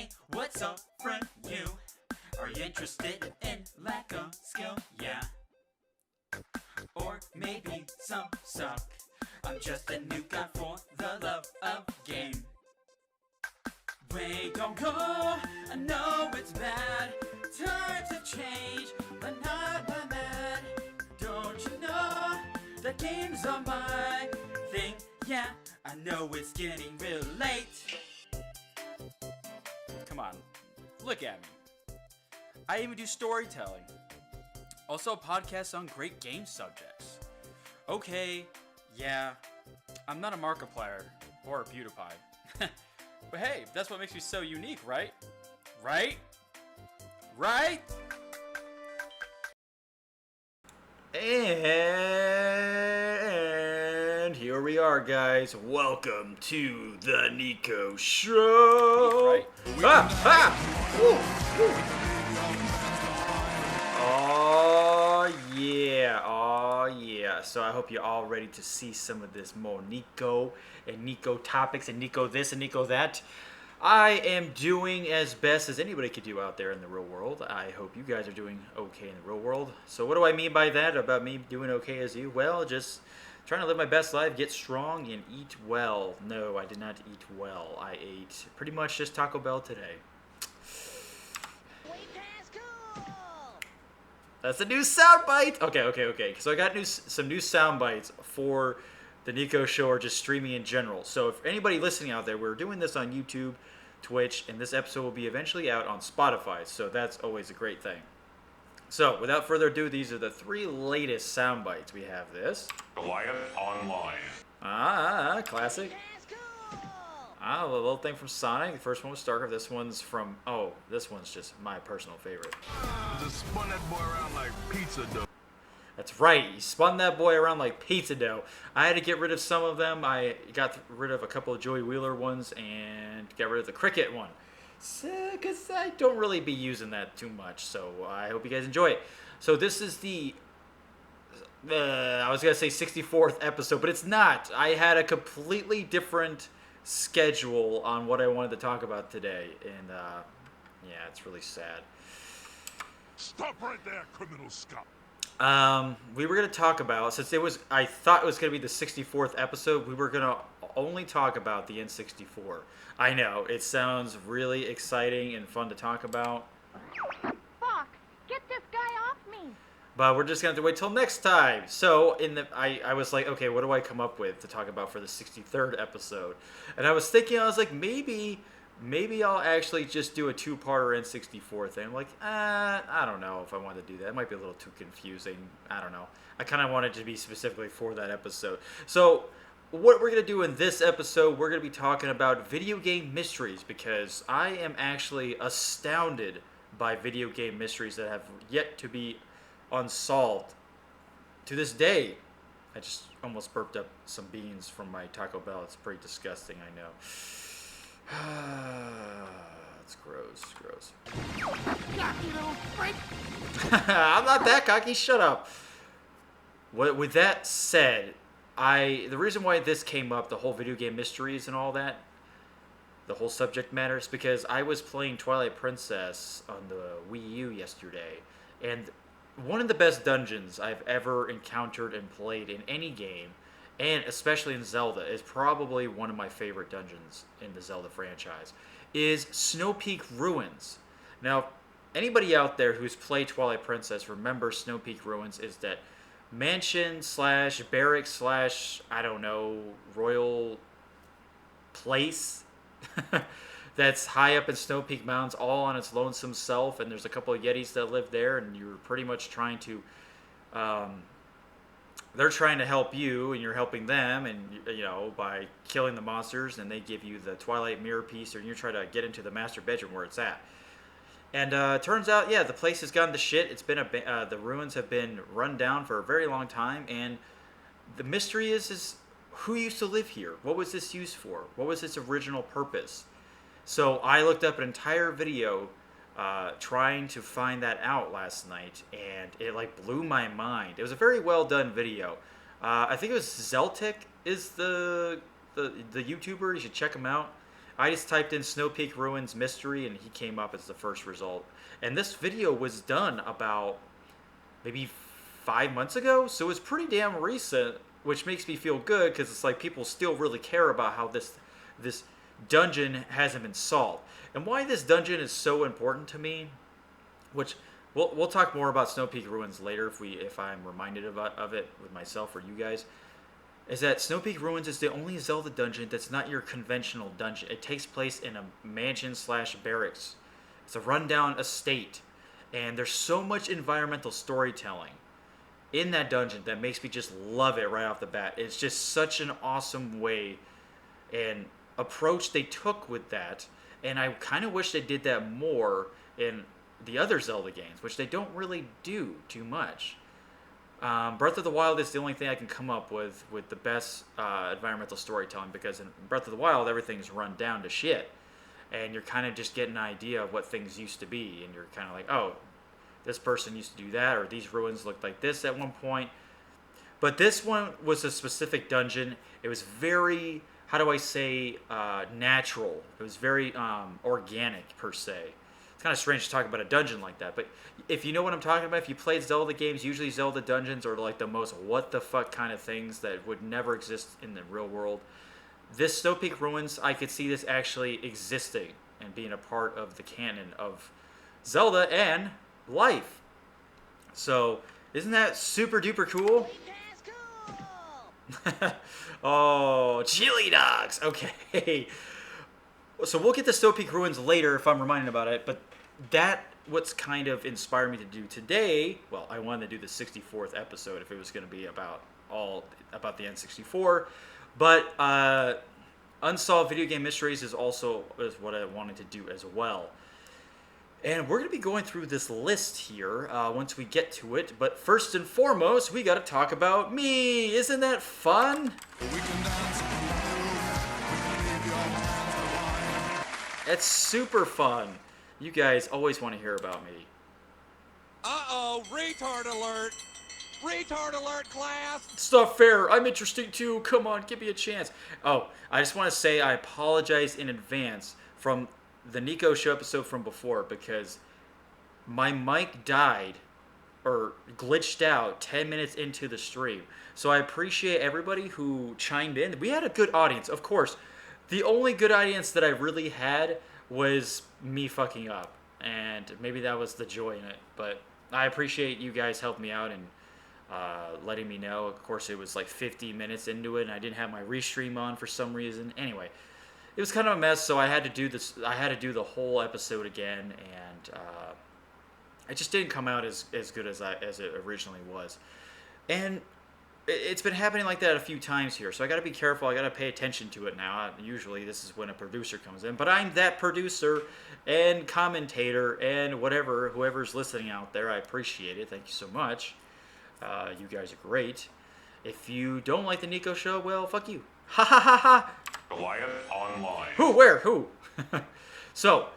Hey, what's up, friend? You are you interested in lack of skill? Yeah. Or maybe some suck. I'm just a new guy for the love of game. We don't go, I know it's bad. Times have changed, but not my mad. Don't you know that games are my thing? Yeah, I know it's getting real late. Come on, look at me. I even do storytelling. Also, podcasts on great game subjects. Okay, yeah, I'm not a Markiplier or a PewDiePie. But hey, that's what makes me so unique, right? Right? Right? And here we are, guys. Welcome to the NIKO Show. Right? Oh yeah. So I hope you're all ready to see some of this more Niko and Niko topics and Niko this and Niko that. I am doing as best as anybody could do out there in the real world. I hope you guys are doing okay in the real world. So what do I mean by that, about me doing okay as you? Well, just trying to live my best life, get strong, and eat well. No, I did not eat well. I ate pretty much just Taco Bell today. That's a new soundbite. Okay. So I got some new sound bites for the NIKO Show or just streaming in general. So if anybody listening out there, we're doing this on YouTube, Twitch, and this episode will be eventually out on Spotify. So that's always a great thing. So without further ado, these are the 3 latest sound bites. We have this. Goliath Online. Classic. The little thing from Sonic. The first one was StarCraft. This one's just my personal favorite. Just spun that boy around like pizza dough. That's right. He spun that boy around like pizza dough. I had to get rid of some of them. I got rid of a couple of Joey Wheeler ones and got rid of the Cricket one. Because I don't really be using that too much. So I hope you guys enjoy it. So this is the I was going to say 64th episode, but it's not. I had a completely different schedule on what I wanted to talk about today. And it's really sad. Stop right there, criminal scum. We were going to talk about, since I thought it was going to be the 64th episode, we were going to only talk about the N64. I know, it sounds really exciting and fun to talk about. Fuck, get this guy off me. But we're just going to have to wait till next time. So, I was like, okay, what do I come up with to talk about for the 63rd episode? And I was thinking, maybe I'll actually just do a 2-parter N64 thing. I'm like, I don't know if I want to do that. It might be a little too confusing. I don't know. I kind of want it to be specifically for that episode. So, what we're going to do in this episode, we're going to be talking about video game mysteries, because I am actually astounded by video game mysteries that have yet to be unsolved to this day. I just almost burped up some beans from my Taco Bell. It's pretty disgusting, I know. It's gross. Cocky little freak. I'm not that cocky. Shut up. With that said, the reason why this came up, the whole video game mysteries and all that, the whole subject matter, is because I was playing Twilight Princess on the Wii U yesterday, and one of the best dungeons I've ever encountered and played in any game, and especially in Zelda, is probably one of my favorite dungeons in the Zelda franchise, is Snow Peak Ruins. Now, anybody out there who's played Twilight Princess, remember Snow Peak Ruins is that mansion / barracks / I don't know, royal place that's high up in Snow Peak Mountains, all on its lonesome self, and there's a couple of Yetis that live there, and you're pretty much trying to they're trying to help you, and you're helping them, and by killing the monsters, and they give you the Twilight Mirror piece, or you're trying to get into the master bedroom where it's at. And turns out, the place has gone to shit. It's been the ruins have been run down for a very long time, and the mystery is who used to live here? What was this used for? What was its original purpose? So I looked up an entire video trying to find that out last night, and it blew my mind. It was a very well done video. I think it was Zeltic is the YouTuber. You should check him out. I just typed in Snow Peak Ruins Mystery, and he came up as the first result. And this video was done about maybe 5 months ago, so it's pretty damn recent, which makes me feel good because it's like people still really care about how this dungeon hasn't been solved. And why this dungeon is so important to me, which we'll talk more about Snow Peak Ruins later if I'm reminded of it with myself or you guys, is that Snow Peak Ruins is the only Zelda dungeon that's not your conventional dungeon. It takes place in a mansion/barracks. It's a rundown estate, and there's so much environmental storytelling in that dungeon that makes me just love it right off the bat. It's just such an awesome way and approach they took with that, and I kind of wish they did that more in the other Zelda games, which they don't really do too much. Breath of the Wild is the only thing I can come up with the best environmental storytelling, because in Breath of the Wild, everything's run down to shit. And you're kind of just getting an idea of what things used to be. And you're kind of like, oh, this person used to do that, or these ruins looked like this at one point. But this one was a specific dungeon. It was very, how do I say, natural. It was very organic, per se. It's kind of strange to talk about a dungeon like that, but if you know what I'm talking about, if you played Zelda games, usually Zelda dungeons are like the most what the fuck kind of things that would never exist in the real world. This Snow Peak Ruins, I could see this actually existing and being a part of the canon of Zelda and life. So, isn't that super duper cool? Oh, chili dogs. Okay. So we'll get to Snow Peak Ruins later if I'm reminded about it, but that what's kind of inspired me to do today. Well, I wanted to do the 64th episode if it was going to be about the N64, but Unsolved Video Game Mysteries is what I wanted to do as well. And we're going to be going through this list here once we get to it, but first and foremost, we got to talk about me. Isn't that fun? It's super fun. You guys always want to hear about me. Uh-oh, retard alert! Retard alert, class! It's not fair. I'm interesting too. Come on, give me a chance. Oh, I just want to say I apologize in advance from the NIKO Show episode from before, because my mic died or glitched out 10 minutes into the stream. So I appreciate everybody who chimed in. We had a good audience, of course. The only good audience that I really had was me fucking up, and maybe that was the joy in it. But I appreciate you guys helping me out and letting me know. Of course, it was like 50 minutes into it, and I didn't have my restream on for some reason. Anyway, it was kind of a mess, so I had to do this. I had to do the whole episode again, and it just didn't come out as good as it originally was. And it's been happening like that a few times here, so I got to be careful. I got to pay attention to it now. Usually this is when a producer comes in, but I'm that producer and commentator and whoever's listening out there. I appreciate it. Thank you so much. You guys are great. If you don't like the NIKO Show, well, fuck you. Ha ha ha ha. Goliath Online. Who? Where? Who? So,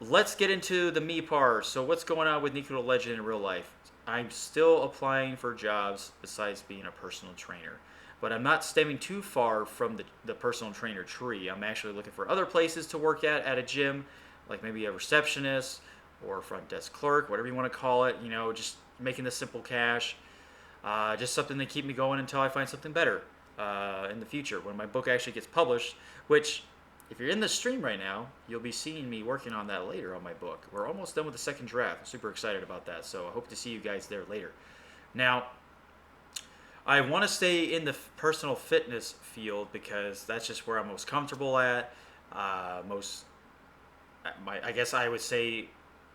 let's get into the me part. So, what's going on with NikoTheLegend in real life? I'm still applying for jobs besides being a personal trainer. But I'm not stemming too far from the personal trainer tree. I'm actually looking for other places to work at a gym, like maybe a receptionist or a front desk clerk, whatever you want to call it. You know, just making the simple cash. Just something to keep me going until I find something better in the future when my book actually gets published, which, if you're in the stream right now, you'll be seeing me working on that later on my book. We're almost done with the second draft. I'm super excited about that, so I hope to see you guys there later. Now, I want to stay in the personal fitness field because that's just where I'm most comfortable at. I guess I would say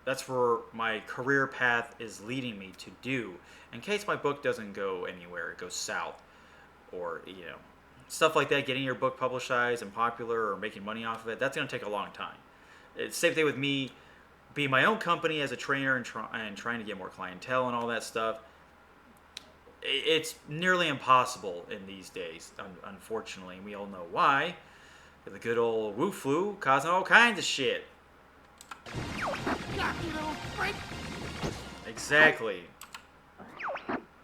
that's where my career path is leading me to do. In case my book doesn't go anywhere, it goes south, or stuff like that, getting your book publicized and popular or making money off of it, that's going to take a long time. It's the same thing with me being my own company as a trainer and trying to get more clientele and all that stuff. It's nearly impossible in these days, unfortunately. We all know why. The good old Wu Flu causing all kinds of shit. Exactly.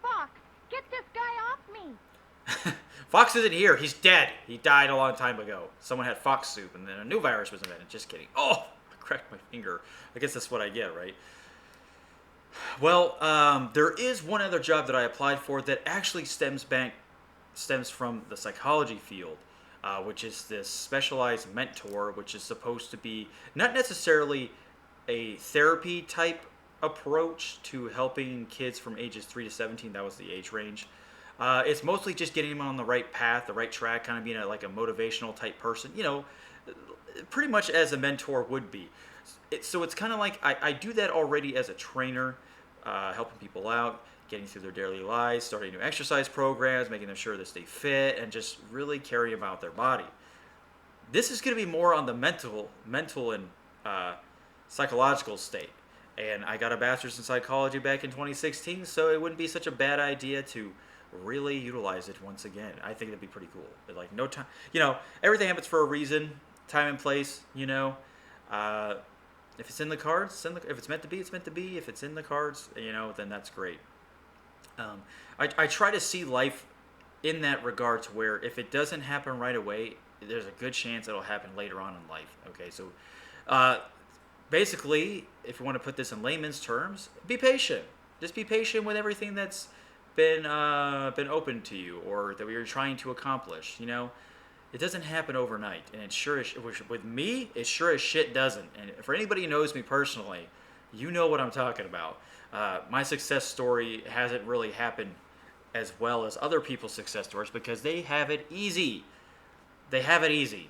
Fuck! Get this guy off me! Fox isn't here. He's dead. He died a long time ago. Someone had fox soup, and then a new virus was invented. Just kidding. Oh, I cracked my finger. I guess that's what I get, right? Well, there is one other job that I applied for that actually stems from the psychology field, which is this specialized mentor, which is supposed to be not necessarily a therapy type approach to helping kids from ages 3 to 17. That was the age range. It's mostly just getting them on the right path, the right track, kind of being like a motivational type person, pretty much as a mentor would be. So it's kind of like I do that already as a trainer, helping people out, getting through their daily lives, starting new exercise programs, making them sure they stay fit, and just really caring about their body. This is going to be more on the mental and psychological state. And I got a bachelor's in psychology back in 2016, so it wouldn't be such a bad idea to really utilize it once again. I think that'd be pretty cool. But like no time, everything happens for a reason, time and place. If it's in the cards, if it's meant to be, it's meant to be. If it's in the cards, then that's great. I try to see life in that regard to where if it doesn't happen right away, there's a good chance it'll happen later on in life. Okay, so basically, if you want to put this in layman's terms, be patient. Just be patient with everything that's been open to you or that you're trying to accomplish. It doesn't happen overnight, and with me, it sure as shit doesn't. And for anybody who knows me personally, you know what I'm talking about. My success story hasn't really happened as well as other people's success stories because they have it easy. They have it easy.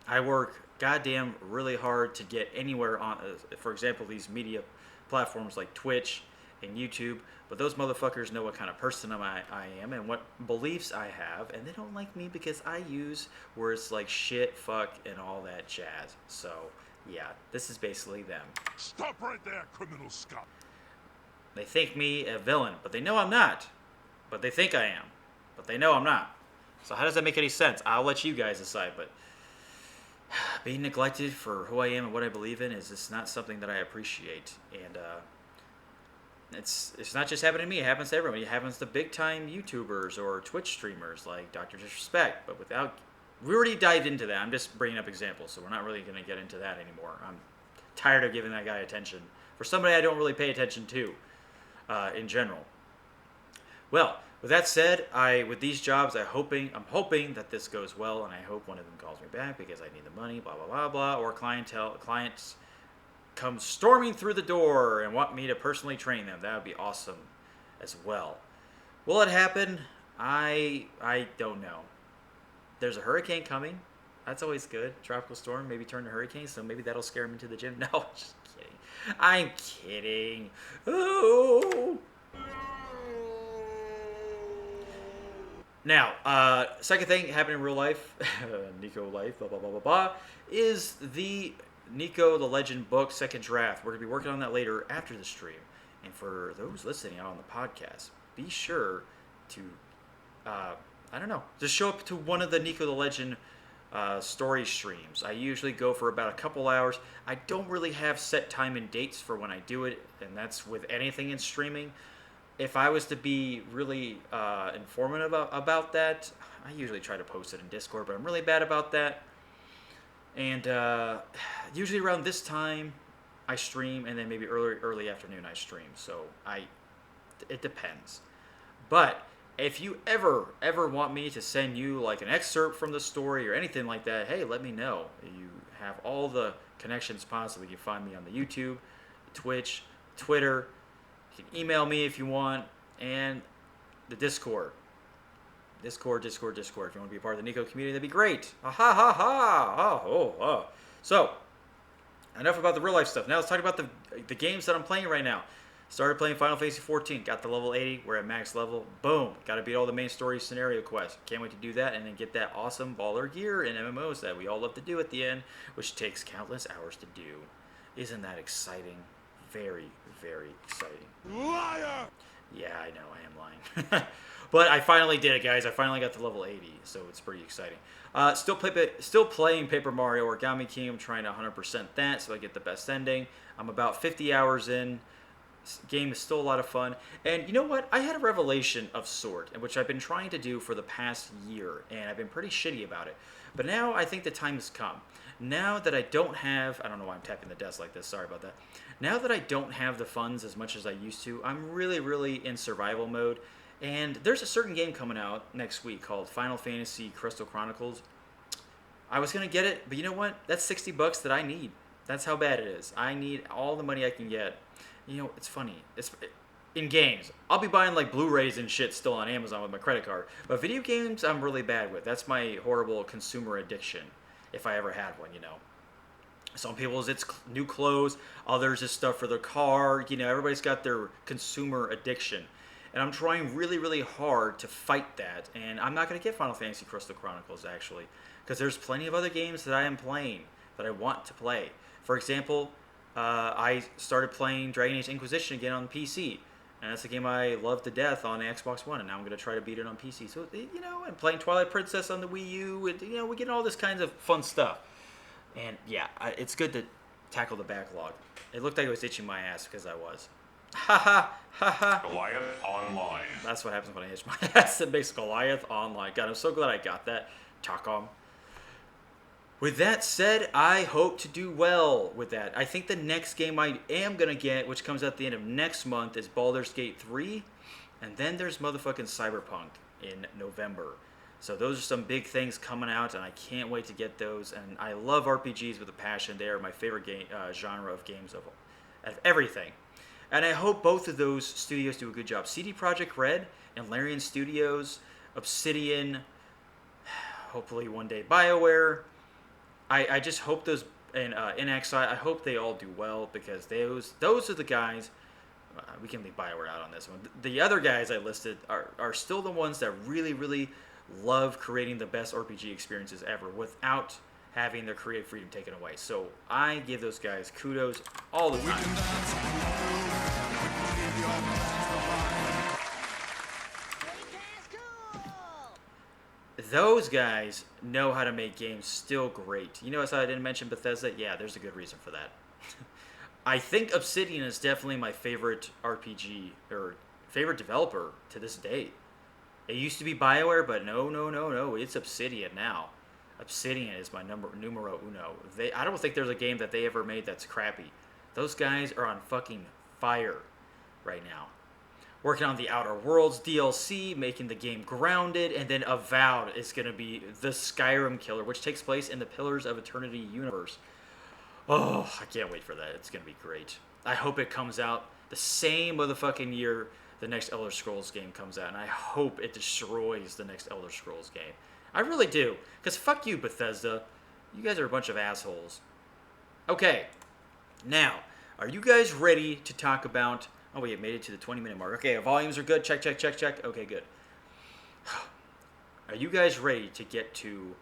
I work goddamn really hard to get anywhere on, for example, these media platforms like Twitch and YouTube, but those motherfuckers know what kind of person I am and what beliefs I have, and they don't like me because I use words like shit, fuck, and all that jazz. So, yeah, this is basically them. Stop right there, criminal scum. They think me a villain, but they know I'm not. But they think I am, but they know I'm not. So how does that make any sense? I'll let you guys decide, but being neglected for who I am and what I believe in is just not something that I appreciate. And it's not just happening to me, it happens to everyone. It happens to big time YouTubers or Twitch streamers like Dr. Disrespect, but we already dived into that. I'm just bringing up examples, so we're not really going to get into that anymore. I'm tired of giving that guy attention for somebody I don't really pay attention to in general. Well, with that said, with these jobs, I'm hoping that this goes well, and I hope one of them calls me back because I need the money, blah blah blah blah, or clients come storming through the door and want me to personally train them. That would be awesome as well. Will it happen? I don't know. There's a hurricane coming. That's always good. Tropical storm, maybe turn to hurricane, so maybe that'll scare him into the gym. No, just kidding. I'm kidding. Oh. Now, second thing happening in real life, Niko life, blah, blah, blah, blah, blah, is the NIKO the Legend book second draft. We're going to be working on that later after the stream. And for those listening out on the podcast, be sure to, just show up to one of the NIKO the Legend story streams. I usually go for about a couple hours. I don't really have set time and dates for when I do it, and that's with anything in streaming. If I was to be really informative about that, I usually try to post it in Discord, but I'm really bad about that. And usually around this time, I stream, and then maybe early afternoon I stream. So it depends. But if you ever want me to send you like an excerpt from the story or anything like that, hey, let me know. You have all the connections possible. You can find me on the YouTube, Twitch, Twitter. You can email me if you want, and the Discord. Discord. If you want to be a part of the NIKO community, that'd be great. Ha ha ha ha. So, enough about the real life stuff. Now let's talk about the games that I'm playing right now. Started playing Final Fantasy 14. Got the level 80. We're at max level. Boom. Got to beat all the main story scenario quests. Can't wait to do that and then get that awesome baller gear in MMOs that we all love to do at the end, which takes countless hours to do. Isn't that exciting? Very, very exciting. Liar! Yeah, I know, I am lying. But I finally did it, guys. I finally got to level 80, so it's pretty exciting. Still playing Paper Mario Origami King. I'm trying to 100% that so I get the best ending. I'm about 50 hours in, game is still a lot of fun. And you know what? I had a revelation of sort, which I've been trying to do for the past year, and I've been pretty shitty about it. But now I think the time has come. Now that I don't have, I don't know why I'm tapping the desk like this, sorry about that. Now that I don't have the funds as much as I used to, I'm really, really in survival mode. And there's a certain game coming out next week called Final Fantasy Crystal Chronicles. I was going to get it, but you know what? That's $60 that I need. That's how bad it is. I need all the money I can get. You know, it's funny. It's in games. I'll be buying like Blu-rays and shit still on Amazon with my credit card. But video games, I'm really bad with. That's my horrible consumer addiction, if I ever had one, you know. Some people's it's new clothes, others is stuff for their car. You know, everybody's got their consumer addiction. And I'm trying really, really hard to fight that. And I'm not going to get Final Fantasy Crystal Chronicles, actually. Because there's plenty of other games that I am playing that I want to play. For example, I started playing Dragon Age Inquisition again on PC. And that's a game I love to death on the Xbox One. And now I'm going to try to beat it on PC. So, you know, I'm playing Twilight Princess on the Wii U. And, you know, we get all this kinds of fun stuff. And, yeah, it's good to tackle the backlog. It looked like it was itching my ass because I was. Ha ha ha ha. Goliath Online. That's what happens when I itch my ass. It makes Goliath Online. God, I'm so glad I got that. Talcom. With that said, I hope to do well with that. I think the next game I am going to get, which comes out at the end of next month, is Baldur's Gate 3. And then there's motherfucking Cyberpunk in November. So those are some big things coming out, and I can't wait to get those. And I love RPGs with a passion. They are my favorite game, genre of games of everything. And I hope both of those studios do a good job. CD Projekt Red and Larian Studios, Obsidian, hopefully one day BioWare. I just hope those, and NXI, I hope they all do well, because those are the guys, we can leave BioWare out on this one. The other guys I listed are still the ones that really, really love creating the best RPG experiences ever without having their creative freedom taken away. So I give those guys kudos all the time. Those guys know how to make games still great. You notice how I didn't mention Bethesda? Yeah, there's a good reason for that. I think Obsidian is definitely my favorite RPG, or favorite developer to this day. It used to be BioWare, but no, it's Obsidian now. Obsidian is my numero uno. I don't think there's a game that they ever made that's crappy. Those guys are on fucking fire right now. Working on the Outer Worlds DLC, making the game grounded, and then Avowed is going to be the Skyrim killer, which takes place in the Pillars of Eternity universe. Oh, I can't wait for that. It's going to be great. I hope it comes out the same motherfucking year the next Elder Scrolls game comes out, and I hope it destroys the next Elder Scrolls game. I really do, because fuck you, Bethesda. You guys are a bunch of assholes. Okay, now, are you guys ready to talk about... Oh, we made it to the 20-minute mark. Okay, our volumes are good. Check. Okay, good. Are you guys ready to get to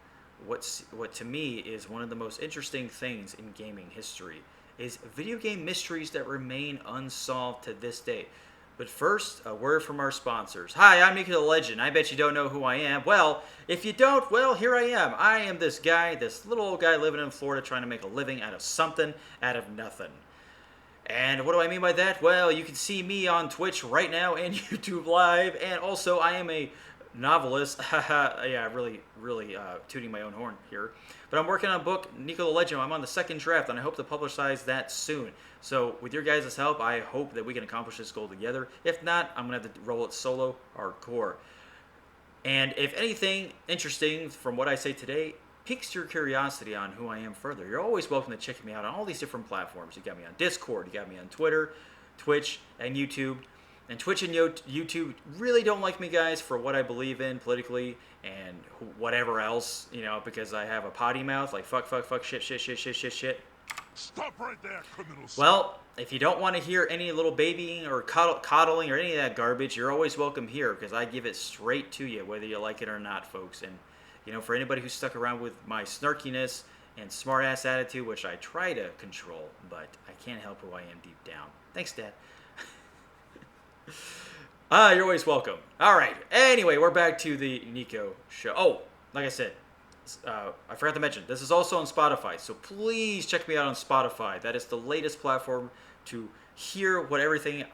what to me is one of the most interesting things in gaming history, is video game mysteries that remain unsolved to this day? But first, a word from our sponsors. Hi, I'm NikoTheLegend. I bet you don't know who I am. Well, if you don't, well, here I am. I am this guy, this little old guy living in Florida trying to make a living out of something, out of nothing. And what do I mean by that? Well, you can see me on Twitch right now and YouTube Live. And also, I am a novelist. Yeah, really tooting my own horn here. But I'm working on a book, NikoTheLegend. I'm on the second draft, and I hope to publicize that soon. So with your guys' help, I hope that we can accomplish this goal together. If not, I'm going to have to roll it solo, hardcore. And if anything interesting from what I say today piques your curiosity on who I am further, you're always welcome to check me out on all these different platforms. You got me on Discord, you got me on Twitter, Twitch, and YouTube. And Twitch and YouTube really don't like me, guys, for what I believe in politically and whatever else, you know, because I have a potty mouth, like fuck, shit. Stop right there, criminal scum. Well, if you don't want to hear any little babying or coddling or any of that garbage, you're always welcome here, because I give it straight to you, whether you like it or not, folks. And you know, for anybody who's stuck around with my snarkiness and smart-ass attitude, which I try to control, but I can't help who I am deep down. Thanks, Dad. You're always welcome. All right. Anyway, we're back to the NIKO Show. Oh, like I said, I forgot to mention, this is also on Spotify, so please check me out on Spotify. That is the latest platform to hear what everything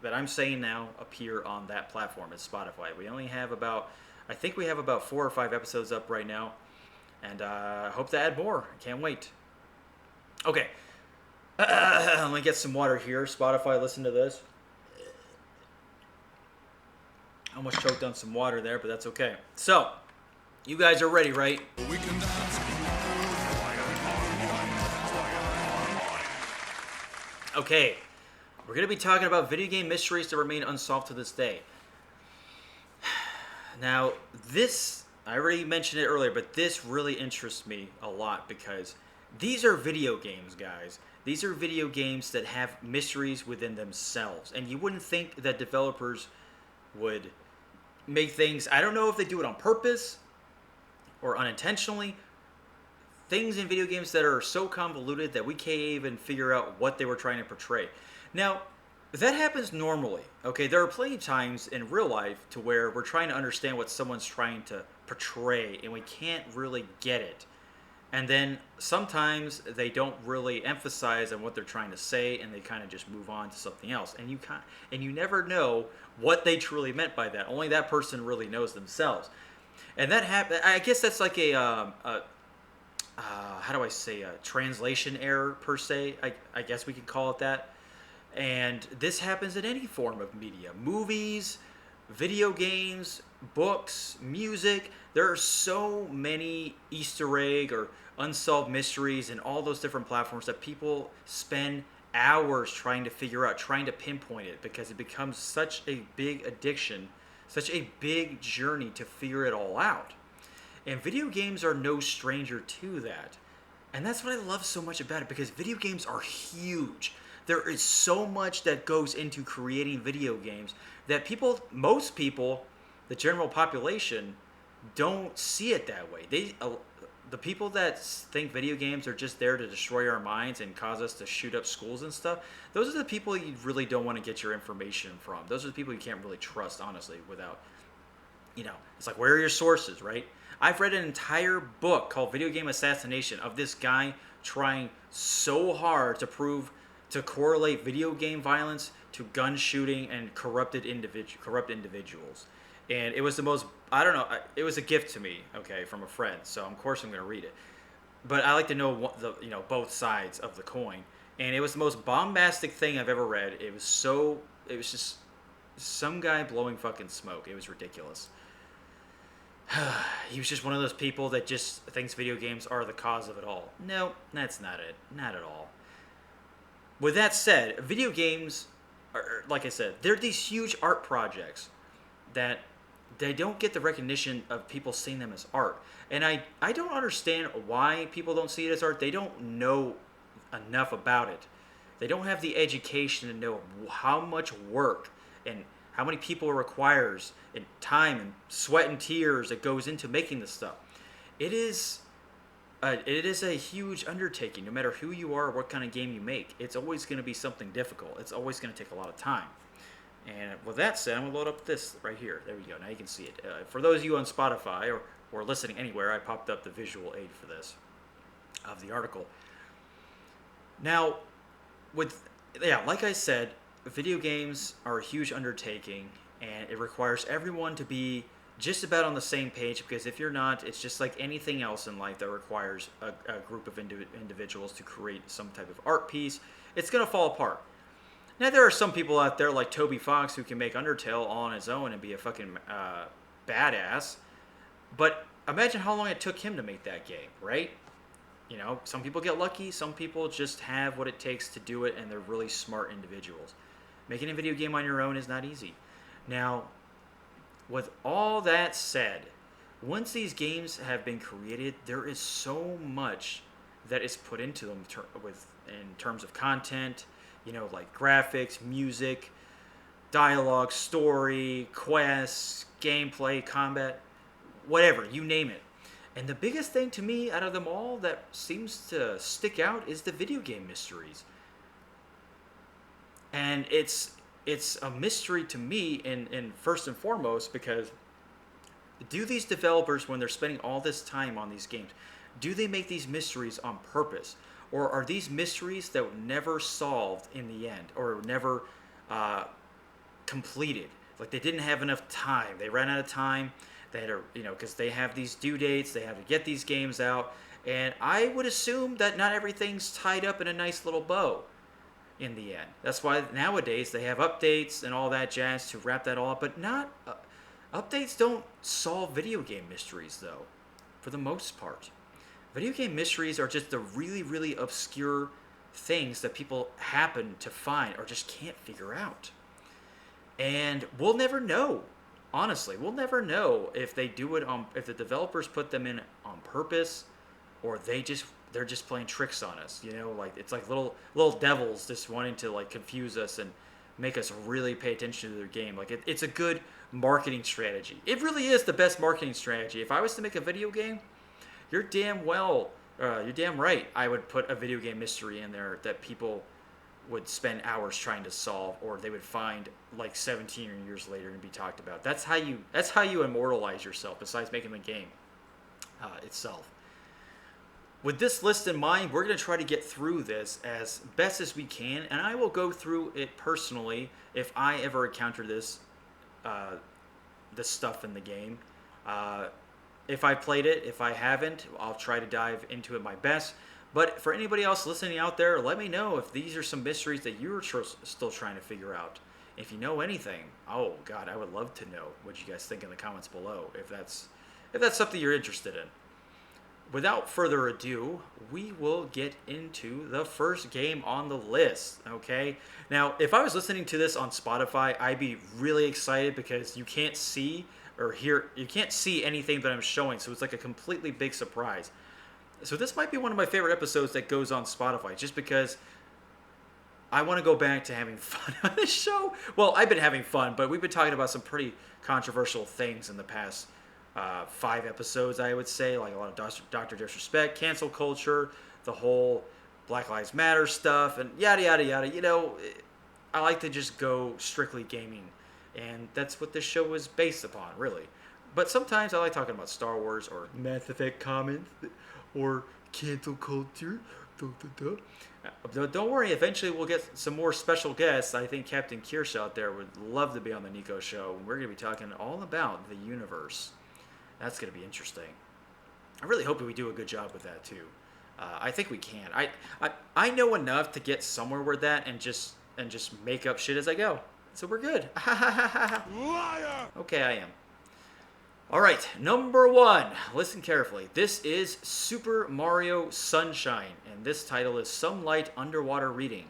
that I'm saying now appear on that platform at Spotify. We only have I think we have about 4 or 5 episodes up right now, and I hope to add more. I can't wait. Okay, let me get some water here. Spotify, listen to this. Almost choked on some water there, but that's okay. So, you guys are ready, right? We can dance. Okay, we're going to be talking about video game mysteries that remain unsolved to this day. Now, this, I already mentioned it earlier, but this really interests me a lot because these are video games, guys. These are video games that have mysteries within themselves. And you wouldn't think that developers would make things, I don't know if they do it on purpose or unintentionally, things in video games that are so convoluted that we can't even figure out what they were trying to portray. Now, that happens normally, okay? There are plenty of times in real life to where we're trying to understand what someone's trying to portray and we can't really get it. And then sometimes they don't really emphasize on what they're trying to say and they kind of just move on to something else. And you never know what they truly meant by that. Only that person really knows themselves. And that I guess that's like a how do I say, a translation error per se. I guess we could call it that. And this happens in any form of media. Movies, video games, books, music. There are so many Easter egg or unsolved mysteries in all those different platforms that people spend hours trying to figure out, trying to pinpoint it, because it becomes such a big addiction, such a big journey to figure it all out. And video games are no stranger to that. And that's what I love so much about it, because video games are huge. There is so much that goes into creating video games that most people, the general population, don't see it that way. The people that think video games are just there to destroy our minds and cause us to shoot up schools and stuff, those are the people you really don't want to get your information from. Those are the people you can't really trust, honestly, without, it's like, where are your sources, right? I've read an entire book called Video Game Assassination of this guy trying so hard to correlate video game violence to gun shooting and corrupt individuals. And it was the most, I don't know, it was a gift to me, okay, from a friend. So of course I'm going to read it. But I like to know both sides of the coin. And it was the most bombastic thing I've ever read. It was just some guy blowing fucking smoke. It was ridiculous. He was just one of those people that just thinks video games are the cause of it all. No, that's not it. Not at all. With that said, video games are, like I said, they're these huge art projects that they don't get the recognition of people seeing them as art. And I don't understand why people don't see it as art. They don't know enough about it. They don't have the education to know how much work and how many people it requires, and time and sweat and tears that goes into making this stuff. It is a huge undertaking. No matter who you are or what kind of game you make, it's always going to be something difficult. It's always going to take a lot of time. And with that said, I'm going to load up this right here. There we go. Now you can see it. For those of you on Spotify or listening anywhere, I popped up the visual aid for this, of the article. Now, like I said, video games are a huge undertaking, and it requires everyone to be just about on the same page, because if you're not, it's just like anything else in life that requires a group of individuals to create some type of art piece. It's going to fall apart. Now, there are some people out there like Toby Fox who can make Undertale all on his own and be a fucking badass, but imagine how long it took him to make that game, right? Some people get lucky, some people just have what it takes to do it, and they're really smart individuals. Making a video game on your own is not easy. Now, with all that said, once these games have been created, there is so much that is put into them in terms of content, like graphics, music, dialogue, story, quests, gameplay, combat, whatever, you name it. And the biggest thing to me out of them all that seems to stick out is the video game mysteries. And it's a mystery to me in first and foremost, because do these developers, when they're spending all this time on these games, do they make these mysteries on purpose? Or are these mysteries that were never solved in the end, or never completed? Like they didn't have enough time. They ran out of time. They had to, because they have these due dates. They have to get these games out. And I would assume that not everything's tied up in a nice little bow in the end. That's why nowadays they have updates and all that jazz to wrap that all up. But not updates don't solve video game mysteries, though, for the most part. Video game mysteries are just the really, really obscure things that people happen to find or just can't figure out. And we'll never know. Honestly, we'll never know if they do it if the developers put them in on purpose, or they're just playing tricks on us. Like it's like little devils just wanting to like confuse us and make us really pay attention to their game. Like it's a good marketing strategy. It really is the best marketing strategy. If I was to make a video game, you're damn right. I would put a video game mystery in there that people would spend hours trying to solve, or they would find like 17 years later and be talked about. That's how you immortalize yourself, besides making the game itself. With this list in mind, we're going to try to get through this as best as we can, and I will go through it personally if I ever encounter this stuff in the game. If I played it, if I haven't, I'll try to dive into it my best. But for anybody else listening out there, let me know if these are some mysteries that you're still trying to figure out. If you know anything, oh God, I would love to know what you guys think in the comments below, if that's something you're interested in. Without further ado, we will get into the first game on the list, okay? Now, if I was listening to this on Spotify, I'd be really excited because you can't see anything that I'm showing, so it's like a completely big surprise. So this might be one of my favorite episodes that goes on Spotify, just because I want to go back to having fun on this show. Well, I've been having fun, but we've been talking about some pretty controversial things in the past 5 episodes, I would say, like a lot of Dr. Disrespect, cancel culture, the whole Black Lives Matter stuff, and yada, yada, yada. I like to just go strictly gaming, and that's what this show is based upon, really. But sometimes I like talking about Star Wars or Mass Effect comments or cancel culture. Don't worry, eventually we'll get some more special guests. I think Captain Kirsch out there would love to be on the NIKO Show. We're going to be talking all about the universe. That's going to be interesting. I really hope we do a good job with that too. I think we can. I know enough to get somewhere with that and just make up shit as I go. So we're good. Liar! Okay, I am. All right, number 1. Listen carefully. This is Super Mario Sunshine, and this title is Some Light Underwater Reading.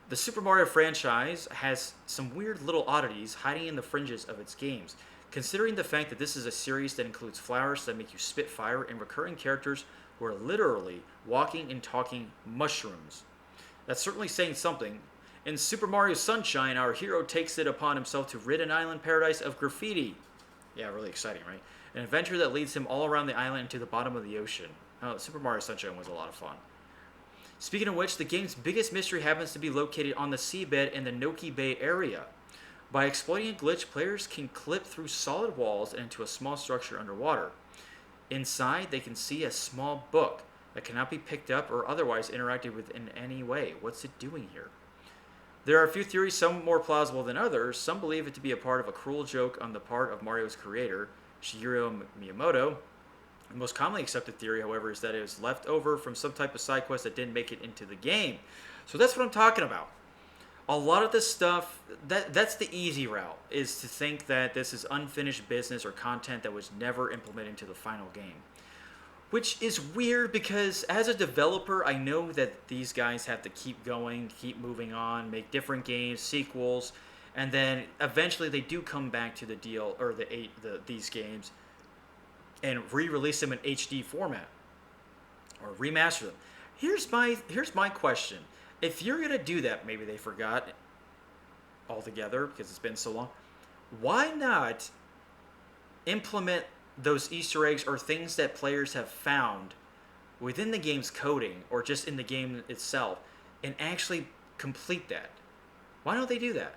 The Super Mario franchise has some weird little oddities hiding in the fringes of its games. Considering the fact that this is a series that includes flowers that make you spit fire and recurring characters who are literally walking and talking mushrooms. That's certainly saying something. In Super Mario Sunshine, our hero takes it upon himself to rid an island paradise of graffiti. Yeah, really exciting, right? An adventure that leads him all around the island and to the bottom of the ocean. Oh, Super Mario Sunshine was a lot of fun. Speaking of which, the game's biggest mystery happens to be located on the seabed in the Noki Bay area. By exploiting a glitch, players can clip through solid walls and into a small structure underwater. Inside, they can see a small book that cannot be picked up or otherwise interacted with in any way. What's it doing here? There are a few theories, some more plausible than others. Some believe it to be a part of a cruel joke on the part of Mario's creator, Shigeru Miyamoto. The most commonly accepted theory, however, is that it was left over from some type of side quest that didn't make it into the game. So that's what I'm talking about. A lot of this stuff, that's the easy route, is to think that this is unfinished business or content that was never implemented into the final game. Which is weird because as a developer, I know that these guys have to keep going, keep moving on, make different games, sequels, and then eventually they do come back to the deal or these games and re-release them in HD format or remaster them. Here's my question: if you're gonna do that, maybe they forgot altogether because it's been so long. Why not implement those Easter eggs or things that players have found within the game's coding or just in the game itself and actually complete that? Why don't they do that?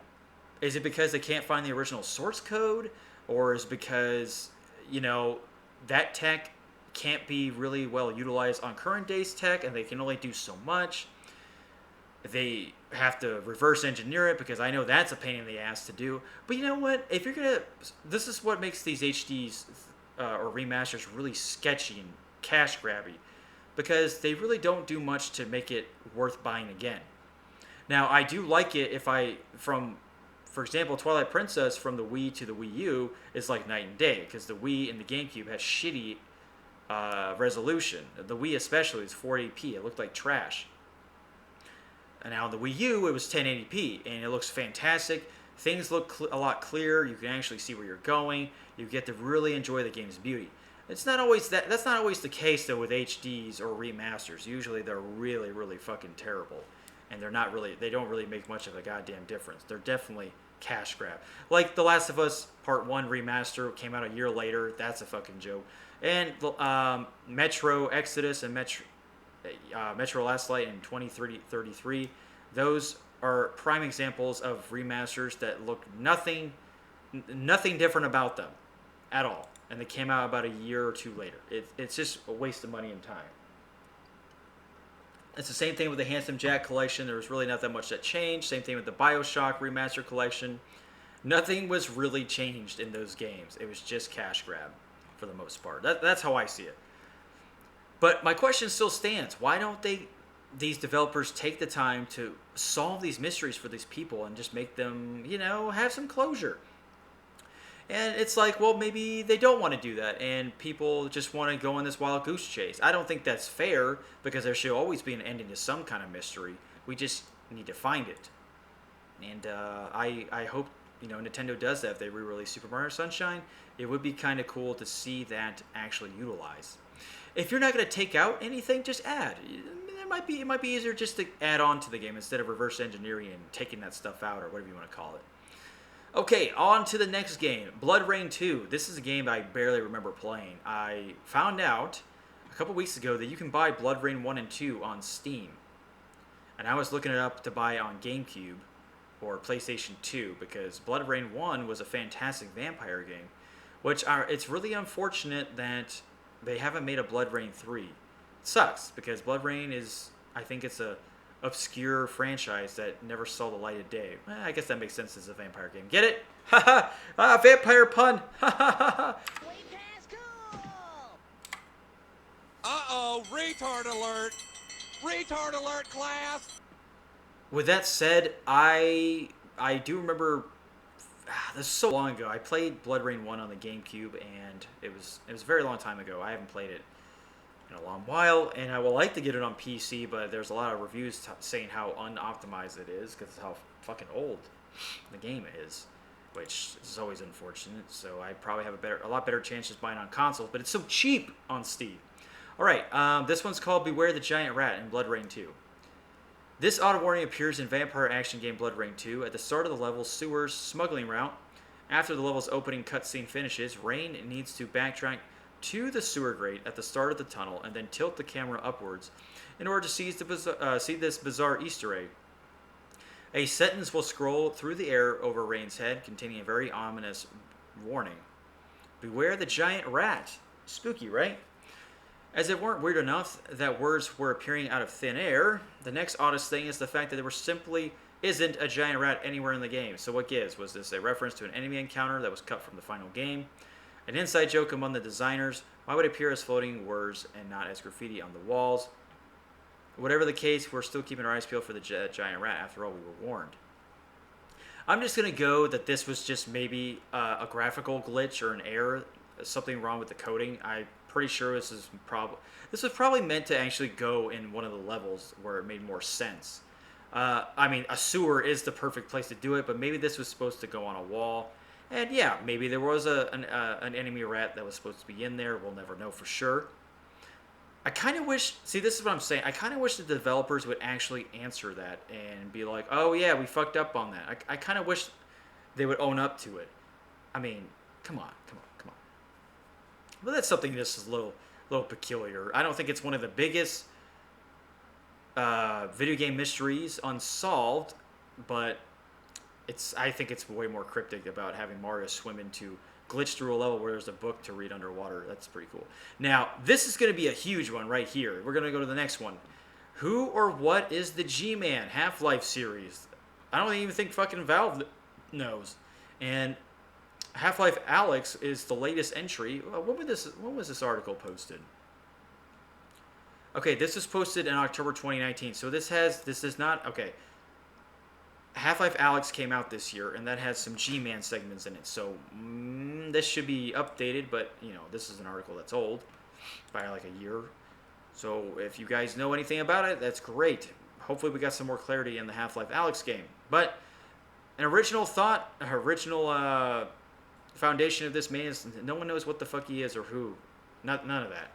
Is it because they can't find the original source code, or is it because, that tech can't be really well utilized on current day's tech, and they can only do so much. They have to reverse engineer it because I know that's a pain in the ass to do. But you know what? If you're gonna, this is what makes these HDs or remasters really sketchy and cash grabby, because they really don't do much to make it worth buying again. Now, I do like it if for example, Twilight Princess from the Wii to the Wii U is like night and day, because the Wii and the GameCube has shitty resolution. The Wii especially is 480p. It looked like trash. And now on the Wii U, it was 1080p, and it looks fantastic. Things look a lot clearer. You can actually see where you're going. You get to really enjoy the game's beauty. It's not always that's not always the case though with HDs or remasters. Usually they're really, really fucking terrible, and they don't really make much of a goddamn difference. They're definitely cash grab. Like The Last of Us Part 1 remaster came out a year later. That's a fucking joke. And Metro Exodus and Metro Last Light in 2033. Those are prime examples of remasters that look nothing different about them at all. And they came out about a year or two later. It's just a waste of money and time. It's the same thing with the Handsome Jack collection. There was really not that much that changed. Same thing with the BioShock remaster collection. Nothing was really changed in those games. It was just cash grab for the most part. That's how I see it. But my question still stands. Why don't these developers take the time to solve these mysteries for these people and just make them, have some closure? And it's like, well, maybe they don't want to do that, and people just want to go on this wild goose chase. I don't think that's fair, because there should always be an ending to some kind of mystery. We just need to find it. And I hope, Nintendo does that. If they re-release Super Mario Sunshine, it would be kind of cool to see that actually utilized. If you're not going to take out anything, just add. It might be easier just to add on to the game instead of reverse engineering and taking that stuff out, or whatever you want to call it. Okay, on to the next game, Blood Rain 2. This is a game I barely remember playing. I found out a couple weeks ago that you can buy Blood Rain 1 and 2 on Steam. And I was looking it up to buy on GameCube or PlayStation 2, because Blood Rain 1 was a fantastic vampire game, it's really unfortunate that they haven't made a Blood Rain 3. It sucks, because Blood Rain I think it's a obscure franchise that never saw the light of day. I guess that makes sense as a vampire game. Get it? Ha ha! Vampire pun! Ha ha ha! Way past cool! Uh-oh, retard alert! Retard alert, class! With that said, I do remember, this is so long ago. I played Blood Rain 1 on the GameCube, and it was a very long time ago. I haven't played it in a long while, and I would like to get it on PC, but there's a lot of reviews saying how unoptimized it is, because of how fucking old the game is, which is always unfortunate. So I probably have a lot better chances buying on consoles, but it's so cheap on Steam. Alright, this one's called Beware the Giant Rat in Blood Rain 2. This auto warning appears in vampire action game Blood Rain 2 at the start of the level's sewers smuggling route. After the level's opening cutscene finishes, Rain needs to backtrack to the sewer grate at the start of the tunnel and then tilt the camera upwards in order to see this bizarre Easter egg. A sentence will scroll through the air over Rain's head, containing a very ominous warning. Beware the giant rat. Spooky, right? As it weren't weird enough that words were appearing out of thin air, the next oddest thing is the fact that there simply isn't a giant rat anywhere in the game. So what gives? Was this a reference to an enemy encounter that was cut from the final game? An inside joke among the designers? Why would it appear as floating words and not as graffiti on the walls? Whatever the case, we're still keeping our eyes peeled for the giant rat. After all, we were warned. I'm just going to go that this was just maybe a graphical glitch or an error, something wrong with the coding. I'm pretty sure this was probably meant to actually go in one of the levels where it made more sense. I mean, a sewer is the perfect place to do it, but maybe this was supposed to go on a wall. And yeah, maybe there was an enemy rat that was supposed to be in there. We'll never know for sure. I kind of wish, see, this is what I'm saying. I kind of wish the developers would actually answer that and be like, oh yeah, we fucked up on that. I kind of wish they would own up to it. I mean, come on. But that's something that's just a little peculiar. I don't think it's one of the biggest video game mysteries unsolved, but I think it's way more cryptic about having Mario swim into glitch through a level where there's a book to read underwater. That's pretty cool. Now, this is going to be a huge one right here. We're going to go to the next one. Who or what is the G-Man Half-Life series? I don't even think fucking Valve knows. And Half-Life Alyx is the latest entry. When was this article posted? Okay, this was posted in October 2019. So this is not, okay. Half-Life Alyx came out this year, and that has some G-Man segments in it. So this should be updated, but, you know, this is an article that's old by like a year. So if you guys know anything about it, that's great. Hopefully we got some more clarity in the Half-Life Alyx game. But an original foundation of this man is no one knows what the fuck he is or who. None of that.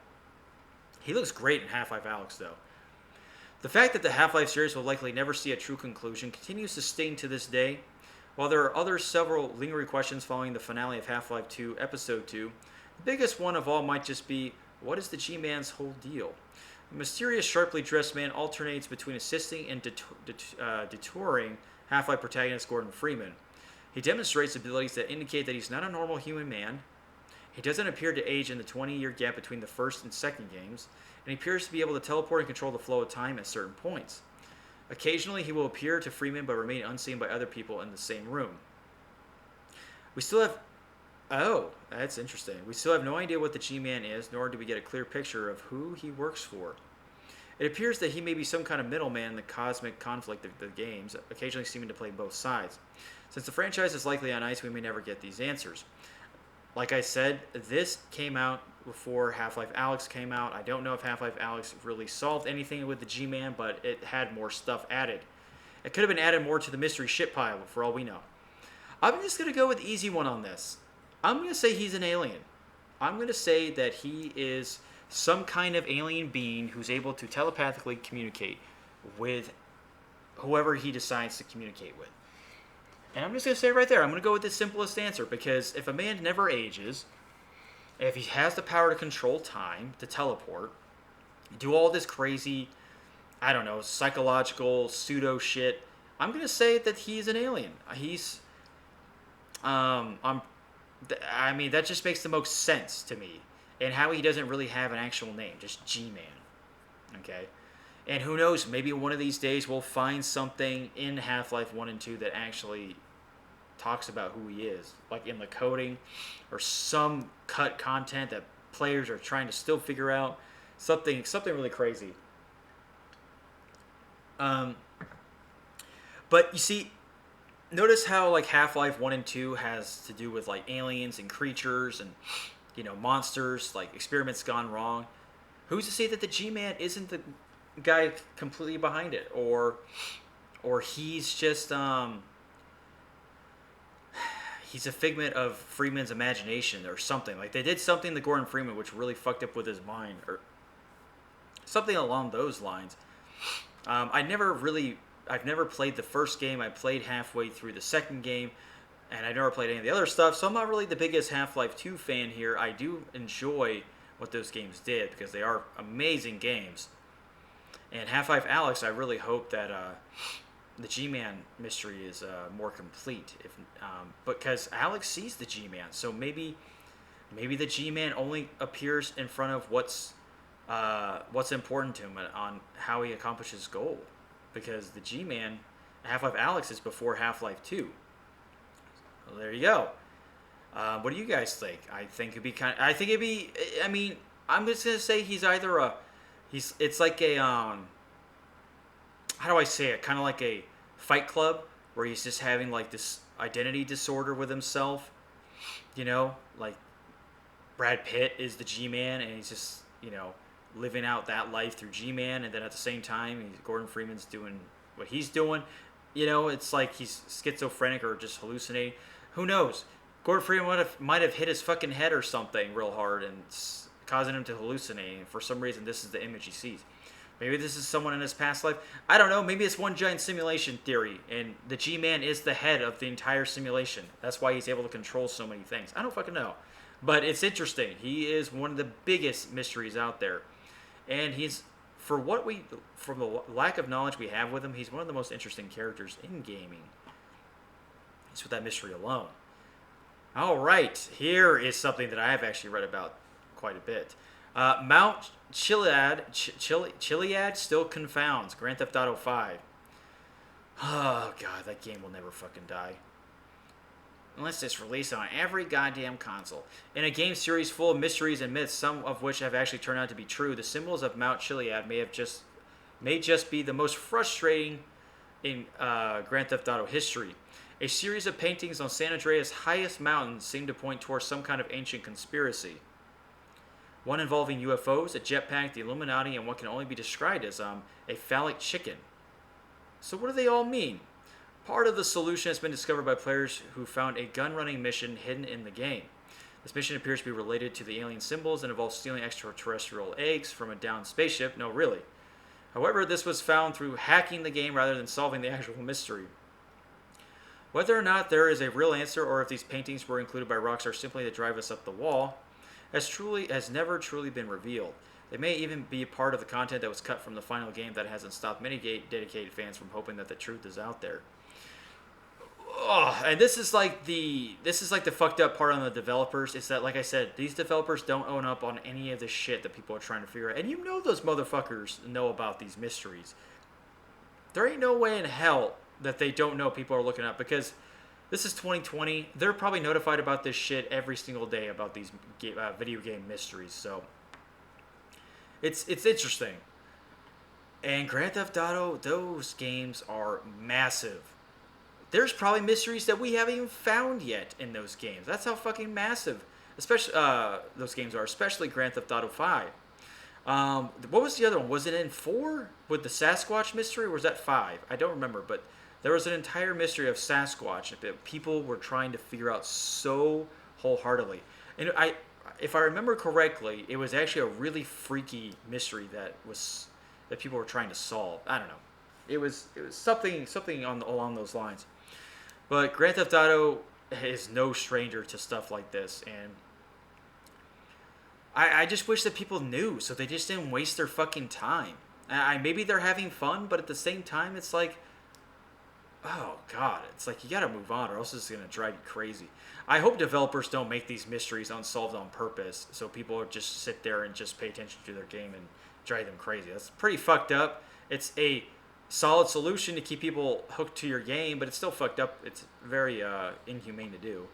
He looks great in Half-Life Alyx, though. The fact that the Half-Life series will likely never see a true conclusion continues to sting to this day. While there are several lingering questions following the finale of Half-Life 2 Episode 2, the biggest one of all might just be, what is the G-Man's whole deal? A mysterious, sharply dressed man alternates between assisting and detouring Half-Life protagonist Gordon Freeman. He demonstrates abilities that indicate that he's not a normal human man. He doesn't appear to age in the 20-year gap between the first and second games, and he appears to be able to teleport and control the flow of time at certain points. Occasionally, he will appear to Freeman but remain unseen by other people in the same room. We still have... Oh, that's interesting. We still have no idea what the G-Man is, nor do we get a clear picture of who he works for. It appears that he may be some kind of middleman in the cosmic conflict of the games, occasionally seeming to play both sides. Since the franchise is likely on ice, we may never get these answers. Like I said, this came out before Half-Life Alyx came out. I don't know if Half-Life Alyx really solved anything with the G-Man, but it had more stuff added. It could have been added more to the mystery ship pile, for all we know. I'm just going to go with the easy one on this. I'm going to say he's an alien. I'm going to say that he is some kind of alien being who's able to telepathically communicate with whoever he decides to communicate with. And I'm just going to say right there, I'm going to go with the simplest answer, because if a man never ages, if he has the power to control time, to teleport, do all this crazy, I don't know, psychological pseudo shit, I'm going to say that he's an alien. I mean, that just makes the most sense to me. And how he doesn't really have an actual name, just G-Man. Okay? And who knows, maybe one of these days we'll find something in Half-Life 1 and 2 that actually talks about who he is. Like in the coding, or some cut content that players are trying to still figure out. Something really crazy. But you see, notice how like Half-Life 1 and 2 has to do with like aliens and creatures and, you know, monsters, like experiments gone wrong. Who's to say that the G-Man isn't the guy completely behind it, or he's just he's a figment of Freeman's imagination or something. Like they did something to Gordon Freeman which really fucked up with his mind, or something along those lines. I've never played the first game. I played halfway through the second game, and I never played any of the other stuff, so I'm not really the biggest Half-Life 2 fan here. I do enjoy what those games did, because they are amazing games. And Half-Life Alyx, I really hope that the G-Man mystery is more complete. Because Alyx sees the G-Man, so maybe the G-Man only appears in front of what's important to him on how he accomplishes his goal. Because the G-Man, Half-Life Alyx is before Half-Life 2. Well, there you go. What do you guys think? I think I mean, I'm just gonna say he's either it's like a how do I say it? Kind of like a Fight Club, where he's just having like this identity disorder with himself. You know, like Brad Pitt is the G-Man, and he's just, you know, living out that life through G-Man, and then at the same time, Gordon Freeman's doing what he's doing. You know, it's like he's schizophrenic or just hallucinating. Who knows? Gordon Freeman might have hit his fucking head or something real hard and causing him to hallucinate. And for some reason, this is the image he sees. Maybe this is someone in his past life. I don't know. Maybe it's one giant simulation theory, and the G-Man is the head of the entire simulation. That's why he's able to control so many things. I don't fucking know. But it's interesting. He is one of the biggest mysteries out there. And he's, from the lack of knowledge we have with him, he's one of the most interesting characters in gaming. It's with that mystery alone. All right, here is something that I have actually read about quite a bit. Mount Chiliad still confounds Grand Theft Auto 5. Oh god, that game will never fucking die. Unless it's released on every goddamn console. In a game series full of mysteries and myths, some of which have actually turned out to be true, the symbols of Mount Chiliad may just be the most frustrating in Grand Theft Auto history. A series of paintings on San Andreas' highest mountain seem to point towards some kind of ancient conspiracy. One involving UFOs, a jetpack, the Illuminati, and what can only be described as a phallic chicken. So what do they all mean? Part of the solution has been discovered by players who found a gun-running mission hidden in the game. This mission appears to be related to the alien symbols and involves stealing extraterrestrial eggs from a downed spaceship. No, really. However, this was found through hacking the game rather than solving the actual mystery. Whether or not there is a real answer or if these paintings were included by Rockstar simply to drive us up the wall has never truly been revealed. They may even be part of the content that was cut from the final game that hasn't stopped many dedicated fans from hoping that the truth is out there. Oh, and this is like the fucked up part on the developers. It's that, like I said, these developers don't own up on any of the shit that people are trying to figure out. And you know those motherfuckers know about these mysteries. There ain't no way in hell that they don't know people are looking up, because this is 2020. They're probably notified about this shit every single day about these video game mysteries. So it's interesting. And Grand Theft Auto, those games are massive. There's probably mysteries that we haven't even found yet in those games. That's how fucking massive, especially those games are. Especially Grand Theft Auto 5. What was the other one? Was it in 4 with the Sasquatch mystery, or was that 5? I don't remember, but there was an entire mystery of Sasquatch that people were trying to figure out so wholeheartedly. And if I remember correctly, it was actually a really freaky mystery that people were trying to solve. I don't know. It was something along those lines. But Grand Theft Auto is no stranger to stuff like this, and I just wish that people knew, so they just didn't waste their fucking time. Maybe they're having fun, but at the same time, it's like, oh god, it's like you gotta move on, or else it's gonna drive you crazy. I hope developers don't make these mysteries unsolved on purpose, so people just sit there and just pay attention to their game and drive them crazy. That's pretty fucked up. It's a solid solution to keep people hooked to your game, but it's still fucked up. It's very inhumane to do.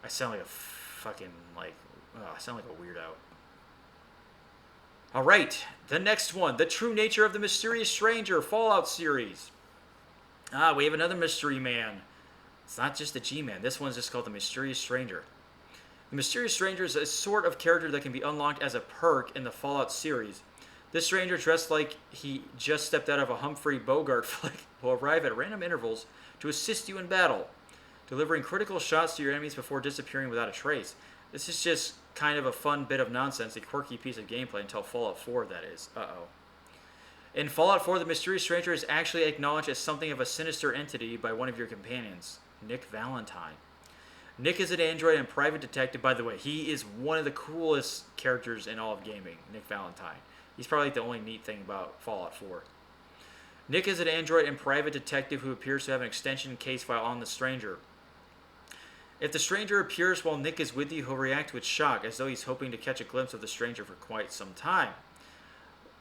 I sound like a fucking I sound like a weirdo. All right, the next one, The True Nature of the Mysterious Stranger Fallout series. We have another mystery man. It's not just the G-Man. This one's just called the Mysterious Stranger. The Mysterious Stranger is a sort of character that can be unlocked as a perk in the Fallout series. This stranger, dressed like he just stepped out of a Humphrey Bogart flick, will arrive at random intervals to assist you in battle, delivering critical shots to your enemies before disappearing without a trace. This is just kind of a fun bit of nonsense, a quirky piece of gameplay until Fallout 4, that is. Uh-oh. In Fallout 4, the Mysterious Stranger is actually acknowledged as something of a sinister entity by one of your companions, Nick Valentine. Nick is an android and private detective. By the way, he is one of the coolest characters in all of gaming, Nick Valentine. He's probably the only neat thing about Fallout 4. Nick is an android and private detective who appears to have an extension case file on the stranger. If the stranger appears while Nick is with you, he'll react with shock, as though he's hoping to catch a glimpse of the stranger for quite some time.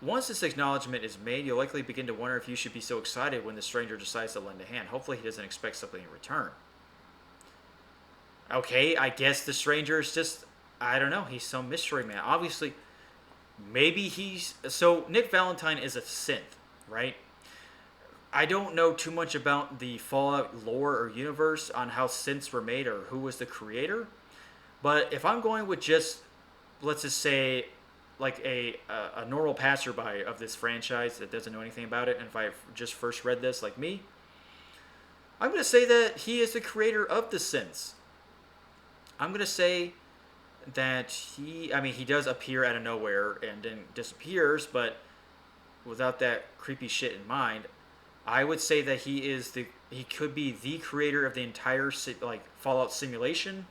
Once this acknowledgement is made, you'll likely begin to wonder if you should be so excited when the stranger decides to lend a hand. Hopefully he doesn't expect something in return. Okay, I guess the stranger is just, I don't know, he's some mystery man. Obviously, maybe so Nick Valentine is a synth, right? I don't know too much about the Fallout lore or universe on how synths were made or who was the creator. But if I'm going with just, let's just say, like a normal passerby of this franchise that doesn't know anything about it, and if I just first read this like me, I'm going to say that he is the creator of the synths. I'm going to say that he does appear out of nowhere and then disappears, but without that creepy shit in mind, I would say that he could be the creator of the entire Fallout simulation,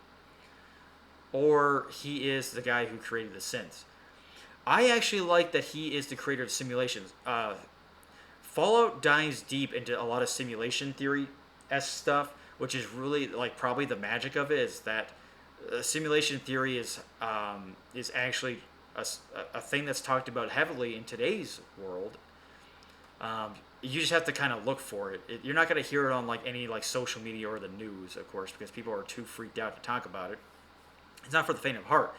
or he is the guy who created the synths. I actually like that he is the creator of simulations. Fallout dives deep into a lot of simulation theory-esque stuff, which is really like probably the magic of it, is that simulation theory is actually a thing that's talked about heavily in today's world. You just have to kind of look for it. You're not going to hear it on like any like social media or the news, of course, because people are too freaked out to talk about it. It's not for the faint of heart.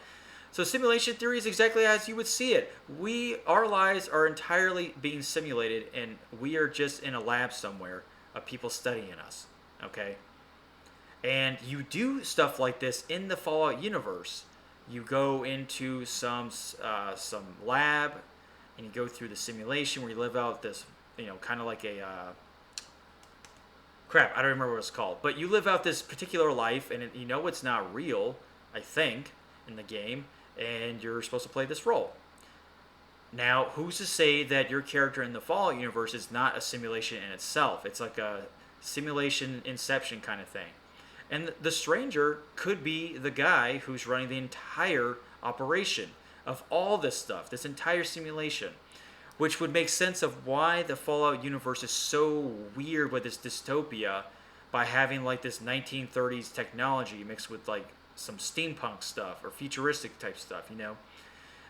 So simulation theory is exactly as you would see it. Our lives are entirely being simulated, and we are just in a lab somewhere of people studying us. Okay? And you do stuff like this in the Fallout universe. You go into some lab, and you go through the simulation where you live out this, kind of like a crap. I don't remember what it's called, but you live out this particular life, and it's not real. I think in the game, and you're supposed to play this role. Now, who's to say that your character in the Fallout universe is not a simulation in itself? It's like a simulation inception kind of thing. And the stranger could be the guy who's running the entire operation of all this stuff, this entire simulation, which would make sense of why the Fallout universe is so weird with this dystopia by having like this 1930s technology mixed with like some steampunk stuff or futuristic type stuff,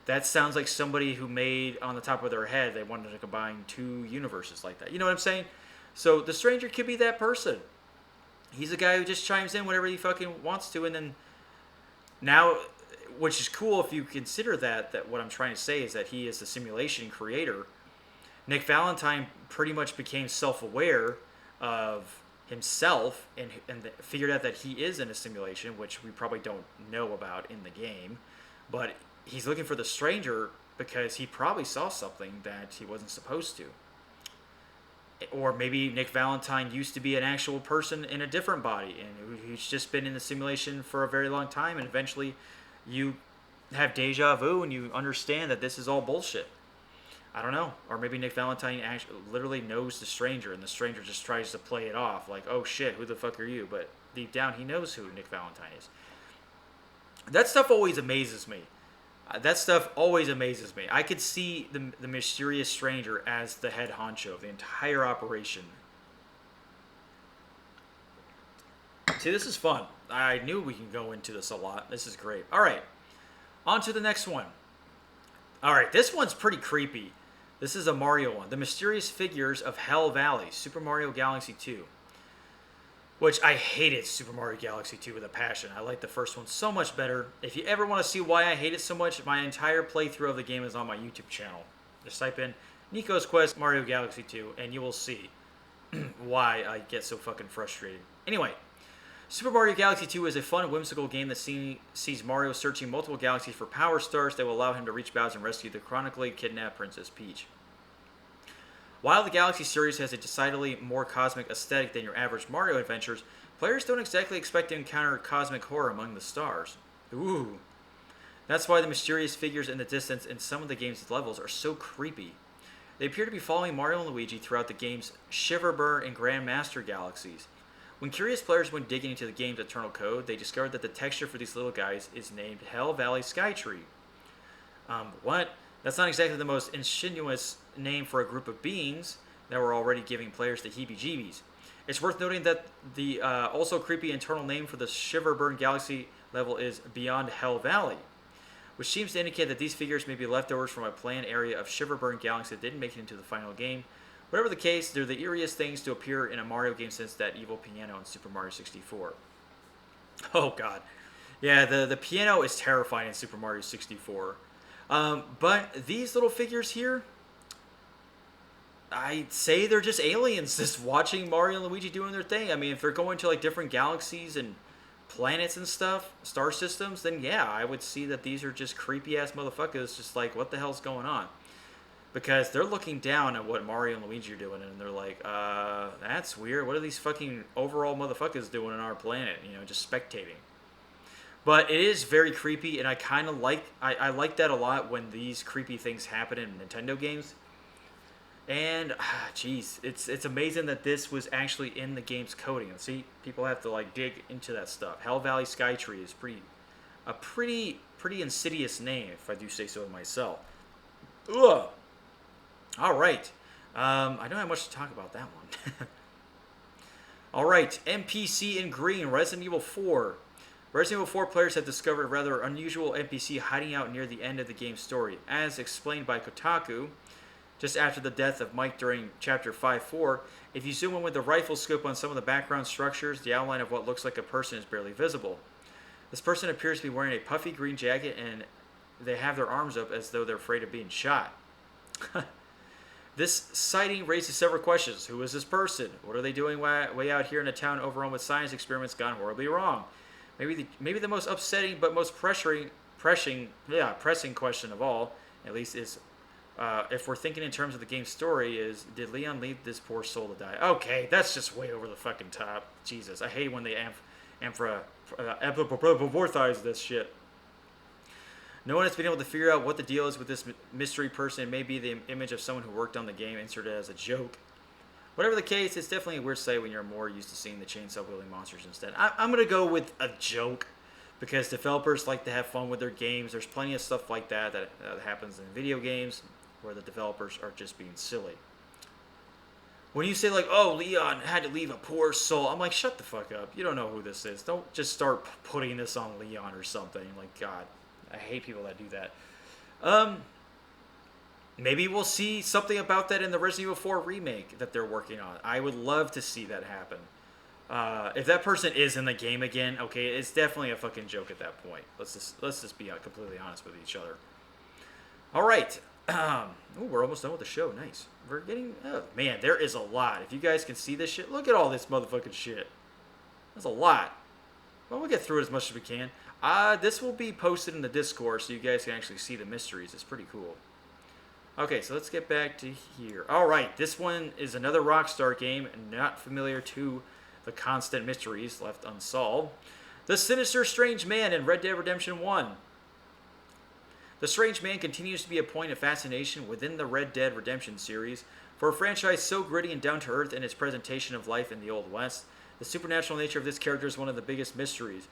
That sounds like somebody who made on the top of their head, they wanted to combine two universes like that. You know what I'm saying? So the stranger could be that person. He's a guy who just chimes in whenever he fucking wants to, and then now, which is cool if you consider that what I'm trying to say is that he is the simulation creator. Nick Valentine pretty much became self-aware of himself and figured out that he is in a simulation, which we probably don't know about in the game, but he's looking for the stranger because he probably saw something that he wasn't supposed to. Or maybe Nick Valentine used to be an actual person in a different body and who's just been in the simulation for a very long time, and eventually you have deja vu and you understand that this is all bullshit. I don't know. Or maybe Nick Valentine actually literally knows the stranger, and the stranger just tries to play it off like, oh shit, who the fuck are you? But deep down, he knows who Nick Valentine is. That stuff always amazes me. I could see the mysterious stranger as the head honcho of the entire operation. See, this is fun. I knew we can go into this a lot. This is great. All right. On to the next one. All right, this one's pretty creepy. This is a Mario one. The Mysterious Figures of Hell Valley, Super Mario Galaxy 2. Which I hated Super Mario Galaxy 2 with a passion. I like the first one so much better. If you ever want to see why I hate it so much, my entire playthrough of the game is on my YouTube channel. Just type in Niko's Quest Mario Galaxy 2 and you will see why I get so fucking frustrated. Anyway, Super Mario Galaxy 2 is a fun, whimsical game that sees Mario searching multiple galaxies for power stars that will allow him to reach Bowser and rescue the chronically kidnapped Princess Peach. While the Galaxy series has a decidedly more cosmic aesthetic than your average Mario adventures, players don't exactly expect to encounter cosmic horror among the stars. Ooh. That's why the mysterious figures in the distance in some of the game's levels are so creepy. They appear to be following Mario and Luigi throughout the game's Shiverburn and Grandmaster galaxies. When curious players went digging into the game's internal code, they discovered that the texture for these little guys is named Hell Valley Skytree. What? That's not exactly the most insidious name for a group of beings that were already giving players the heebie-jeebies. It's worth noting that the also creepy internal name for the Shiverburn Galaxy level is Beyond Hell Valley, which seems to indicate that these figures may be leftovers from a planned area of Shiverburn Galaxy that didn't make it into the final game. Whatever the case, they're the eeriest things to appear in a Mario game since that evil piano in Super Mario 64. Oh god. Yeah, the piano is terrifying in Super Mario 64. But these little figures here, I'd say they're just aliens just watching Mario and Luigi doing their thing. I mean, if they're going to like different galaxies and planets and stuff, star systems, then yeah, I would see that these are just creepy ass motherfuckers just like, what the hell's going on? Because they're looking down at what Mario and Luigi are doing, and they're like, that's weird. What are these fucking overall motherfuckers doing on our planet? Just spectating. But it is very creepy, and I kind of like, I like that a lot when these creepy things happen in Nintendo games. And, jeez, it's amazing that this was actually in the game's coding. And see, people have to like dig into that stuff. Hell Valley Skytree is a pretty insidious name, if I do say so myself. Ugh. All right. I don't have much to talk about that one. All right, NPC in green, Resident Evil 4. Resident Evil 4 players have discovered a rather unusual NPC hiding out near the end of the game's story. As explained by Kotaku, just after the death of Mike during Chapter 5-4, if you zoom in with the rifle scope on some of the background structures, the outline of what looks like a person is barely visible. This person appears to be wearing a puffy green jacket, and they have their arms up as though they're afraid of being shot. This sighting raises several questions. Who is this person? What are they doing way out here in a town overrun with science experiments gone horribly wrong? Maybe the most upsetting but most pressing question of all, at least, is if we're thinking in terms of the game's story, is did Leon lead this poor soul to die? Okay, that's just way over the fucking top. Jesus, I hate when they amorthize this shit. No one has been able to figure out what the deal is with this mystery person. It may be the image of someone who worked on the game inserted as a joke. Whatever the case, it's definitely a weird sight when you're more used to seeing the chainsaw-wielding monsters instead. I'm going to go with a joke because developers like to have fun with their games. There's plenty of stuff like that happens in video games where the developers are just being silly. When you say, like, oh, Leon had to leave a poor soul, I'm like, shut the fuck up. You don't know who this is. Don't just start putting this on Leon or something. Like, God. I hate people that do that. Maybe we'll see something about that in the Resident Evil 4 remake that they're working on. I would love to see that happen. If that person is in the game again, okay, it's definitely a fucking joke at that point. Let's just be completely honest with each other. All right. We're almost done with the show. Nice. We're getting... Oh, man, there is a lot. If you guys can see this shit, look at all this motherfucking shit. That's a lot. Well, we'll get through it as much as we can. This will be posted in the Discord so you guys can actually see the mysteries. It's pretty cool. Okay, so let's get back to here. All right, this one is another Rockstar game, not familiar to the constant mysteries left unsolved. The Sinister Strange Man in Red Dead Redemption 1. The Strange Man continues to be a point of fascination within the Red Dead Redemption series. For a franchise so gritty and down-to-earth in its presentation of life in the Old West, the supernatural nature of this character is one of the biggest mysteries.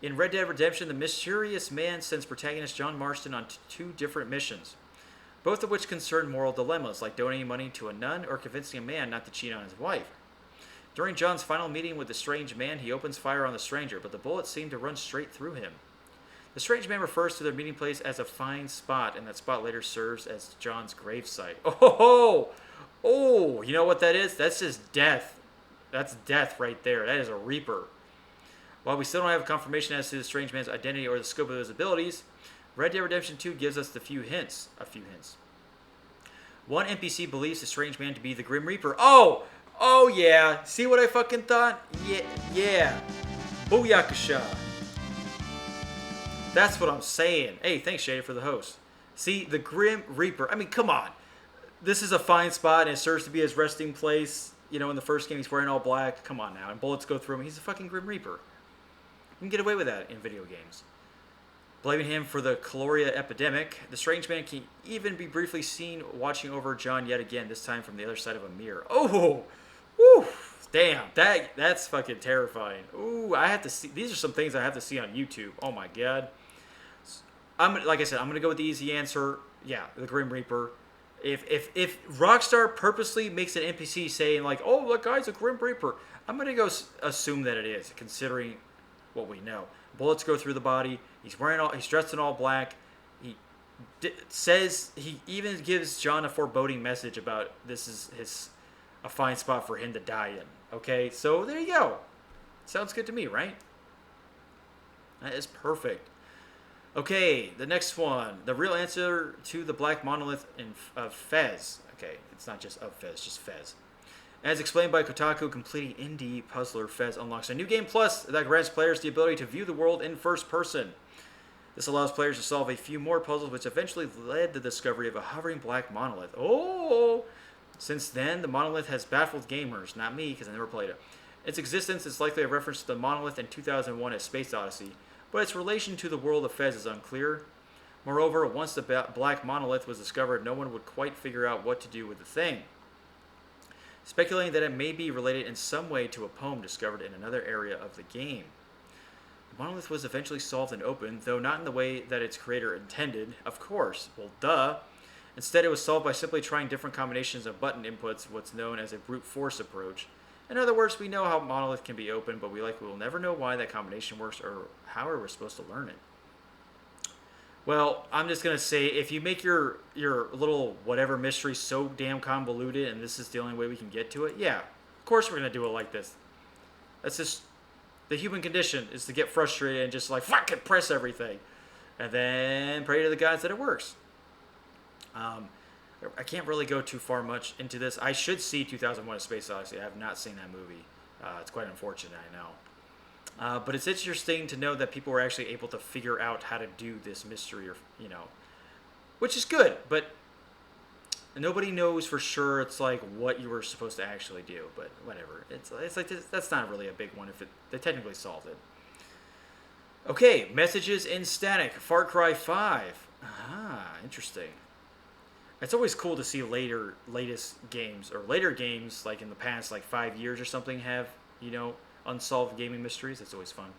In Red Dead Redemption, the mysterious man sends protagonist John Marston on two different missions, both of which concern moral dilemmas, like donating money to a nun or convincing a man not to cheat on his wife. During John's final meeting with the strange man, he opens fire on the stranger, but the bullets seem to run straight through him. The strange man refers to their meeting place as a fine spot, and that spot later serves as John's gravesite. Oh, you know what that is? That's just death. That's death right there. That is a reaper. While we still don't have confirmation as to the strange man's identity or the scope of his abilities, Red Dead Redemption 2 gives us a few hints. One NPC believes the strange man to be the Grim Reaper. Oh yeah. See what I fucking thought? Yeah. Booyakasha. That's what I'm saying. Hey, thanks, Shady, for the host. See, the Grim Reaper. I mean, come on. This is a fine spot, and it serves to be his resting place. You know, in the first game, he's wearing all black. Come on now. And bullets go through him. He's a fucking Grim Reaper. You can get away with that in video games. Blaming him for the cholera epidemic, the strange man can even be briefly seen watching over John yet again, this time from the other side of a mirror. Oh! Woo! Damn, that's fucking terrifying. Ooh, I have to see. These are some things I have to see on YouTube. Oh my god. Like I said, I'm gonna go with the easy answer. Yeah, the Grim Reaper. If Rockstar purposely makes an NPC saying like, "Oh, that guy's a Grim Reaper," I'm gonna go assume that it is, considering what we know. Bullets go through the body. He's dressed in all black. He even gives John a foreboding message about this is a fine spot for him to die in. Okay, so there you go. Sounds good to me, right? That is perfect. Okay, the next one. The real answer to the Black Monolith of Fez. Okay, it's not just of Fez, just Fez. As explained by Kotaku, completing indie puzzler Fez unlocks a new game plus that grants players the ability to view the world in first person. This allows players to solve a few more puzzles, which eventually led to the discovery of a hovering black monolith. Oh! Since then, the monolith has baffled gamers, not me, because I never played it. Its existence is likely a reference to the monolith in 2001 as Space Odyssey, but its relation to the world of Fez is unclear. Moreover, once the black monolith was discovered, no one would quite figure out what to do with the thing, speculating that it may be related in some way to a poem discovered in another area of the game. The monolith was eventually solved and opened, though not in the way that its creator intended, of course. Well, duh. Instead, it was solved by simply trying different combinations of button inputs, what's known as a brute force approach. In other words, we know how Monolith can be open, but we will never know why that combination works or how we're supposed to learn it. Well, I'm just going to say, if you make your little whatever mystery so damn convoluted and this is the only way we can get to it, yeah, of course we're going to do it like this. That's just the human condition, is to get frustrated and just like, fucking press everything. And then pray to the gods that it works. I can't really go too far much into this. I should see 2001: A Space Odyssey. I have not seen that movie. It's quite unfortunate, I know. But it's interesting to know that people were actually able to figure out how to do this mystery, or which is good. But nobody knows for sure. It's like what you were supposed to actually do. But whatever. It's like that's not really a big one if they technically solved it. Okay, messages in static. Far Cry 5. Ah, interesting. It's always cool to see latest games, or later games, like in the past, like 5 years or something, have, unsolved gaming mysteries. It's always fun.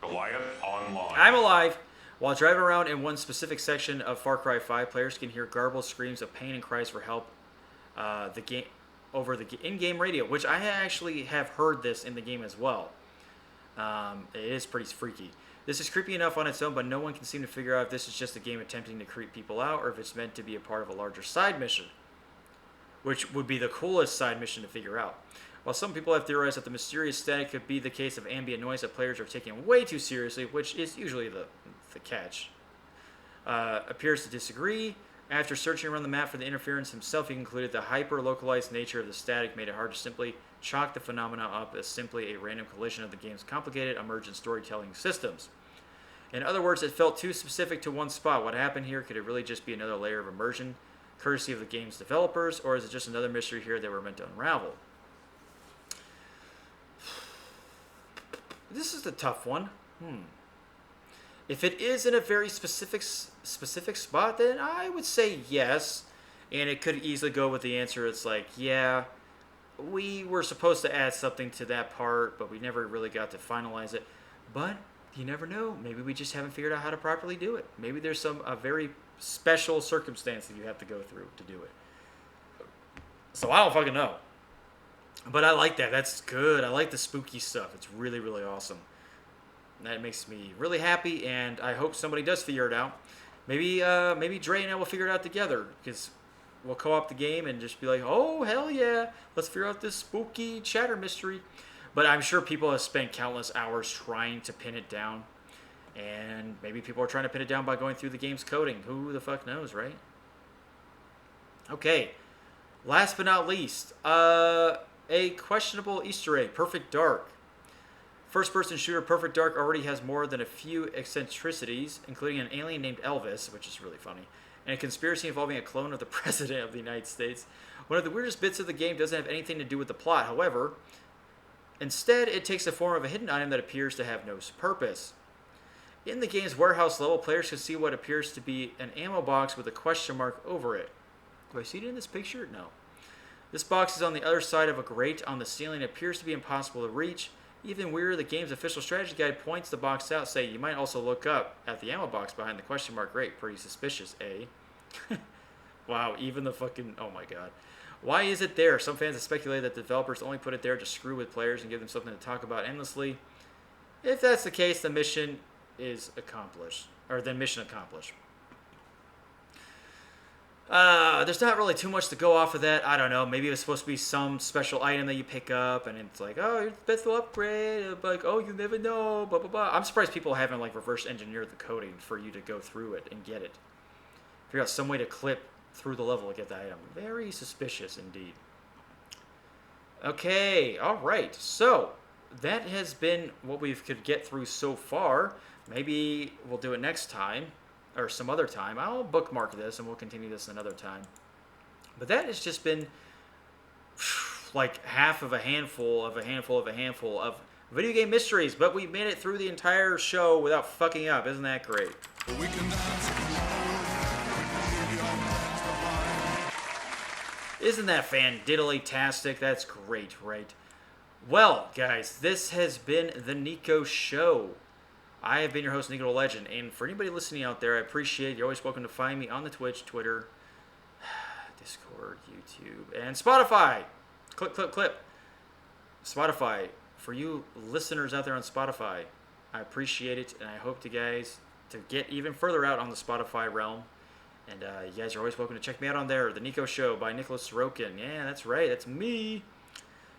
Goliath online. I'm alive. While driving around in one specific section of Far Cry 5, players can hear garbled screams of pain and cries for help over the in-game radio, which I actually have heard this in the game as well. It is pretty freaky. This is creepy enough on its own, but no one can seem to figure out if this is just a game attempting to creep people out or if it's meant to be a part of a larger side mission, which would be the coolest side mission to figure out. While some people have theorized that the mysterious static could be the case of ambient noise that players are taking way too seriously, which is usually the catch, appears to disagree. After searching around the map for the interference himself, he concluded the hyper-localized nature of the static made it hard to simply chalk the phenomena up as simply a random collision of the game's complicated emergent storytelling systems. In other words, it felt too specific to one spot. What happened here? Could it really just be another layer of immersion, courtesy of the game's developers, or is it just another mystery here that we're meant to unravel? This is a tough one. If it is in a very specific spot, then I would say yes, and it could easily go with the answer. It's like, yeah, we were supposed to add something to that part, but we never really got to finalize it. But you never know. Maybe we just haven't figured out how to properly do it. Maybe there's a very special circumstance that you have to go through to do it. So I don't fucking know. But I like that. That's good. I like the spooky stuff. It's really, really awesome. That makes me really happy, and I hope somebody does figure it out. Maybe Dre and I will figure it out together, because we'll co-op the game and just be like, oh, hell yeah, let's figure out this spooky chatter mystery. But I'm sure people have spent countless hours trying to pin it down, and maybe people are trying to pin it down by going through the game's coding. Who the fuck knows, right? Okay, last but not least, a questionable Easter egg, Perfect Dark. First-person shooter Perfect Dark already has more than a few eccentricities, including an alien named Elvis, which is really funny, and a conspiracy involving a clone of the President of the United States. One of the weirdest bits of the game doesn't have anything to do with the plot, however. Instead, it takes the form of a hidden item that appears to have no purpose. In the game's warehouse level, players can see what appears to be an ammo box with a question mark over it. Do I see it in this picture? No. This box is on the other side of a grate on the ceiling. It appears to be impossible to reach. Even weirder, the game's official strategy guide points the box out, saying you might also look up at the ammo box behind the question mark grate. Pretty suspicious, eh? Wow, even the fucking... Oh my god. Why is it there? Some fans have speculated that developers only put it there to screw with players and give them something to talk about endlessly. If that's the case, the mission is accomplished. Or then mission accomplished. There's not really too much to go off of that. I don't know. Maybe it was supposed to be some special item that you pick up, and it's like, oh, your best will upgrade. Like, oh, you never know. Blah blah blah. I'm surprised people haven't like reverse engineered the coding for you to go through it and get it. Figure out some way to clip through the level to get the item. Very suspicious indeed. Okay, all right. So that has been what we could get through so far. Maybe we'll do it next time. Or some other time. I'll bookmark this and we'll continue this another time. But that has just been like half of a handful of video game mysteries. But we made it through the entire show without fucking up. Isn't that great? Isn't that fan-diddly-tastic? That's great, right? Well, guys, this has been the NIKO Show. I have been your host, NikoTheLegend, and for anybody listening out there, I appreciate you're always welcome to find me on the Twitch, Twitter, Discord, YouTube, and Spotify. Clip. Spotify, for you listeners out there on Spotify, I appreciate it, and I hope to get even further out on the Spotify realm. And you guys are always welcome to check me out on there. The NIKO Show by Nicholas Sorokin. Yeah, that's right. That's me.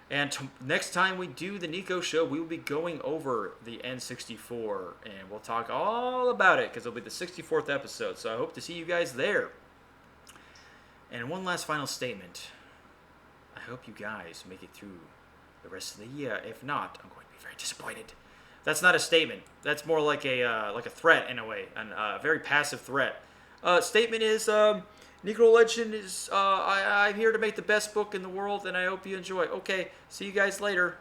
And next time we do the NIKO Show, we will be going over the N64. And we'll talk all about it because it'll be the 64th episode. So I hope to see you guys there. And one last final statement. I hope you guys make it through the rest of the year. If not, I'm going to be very disappointed. That's not a statement. That's more like a threat in a way. A very passive threat. Statement is, NikoTheLegend is, I'm here to make the best book in the world, and I hope you enjoy. Okay, see you guys later.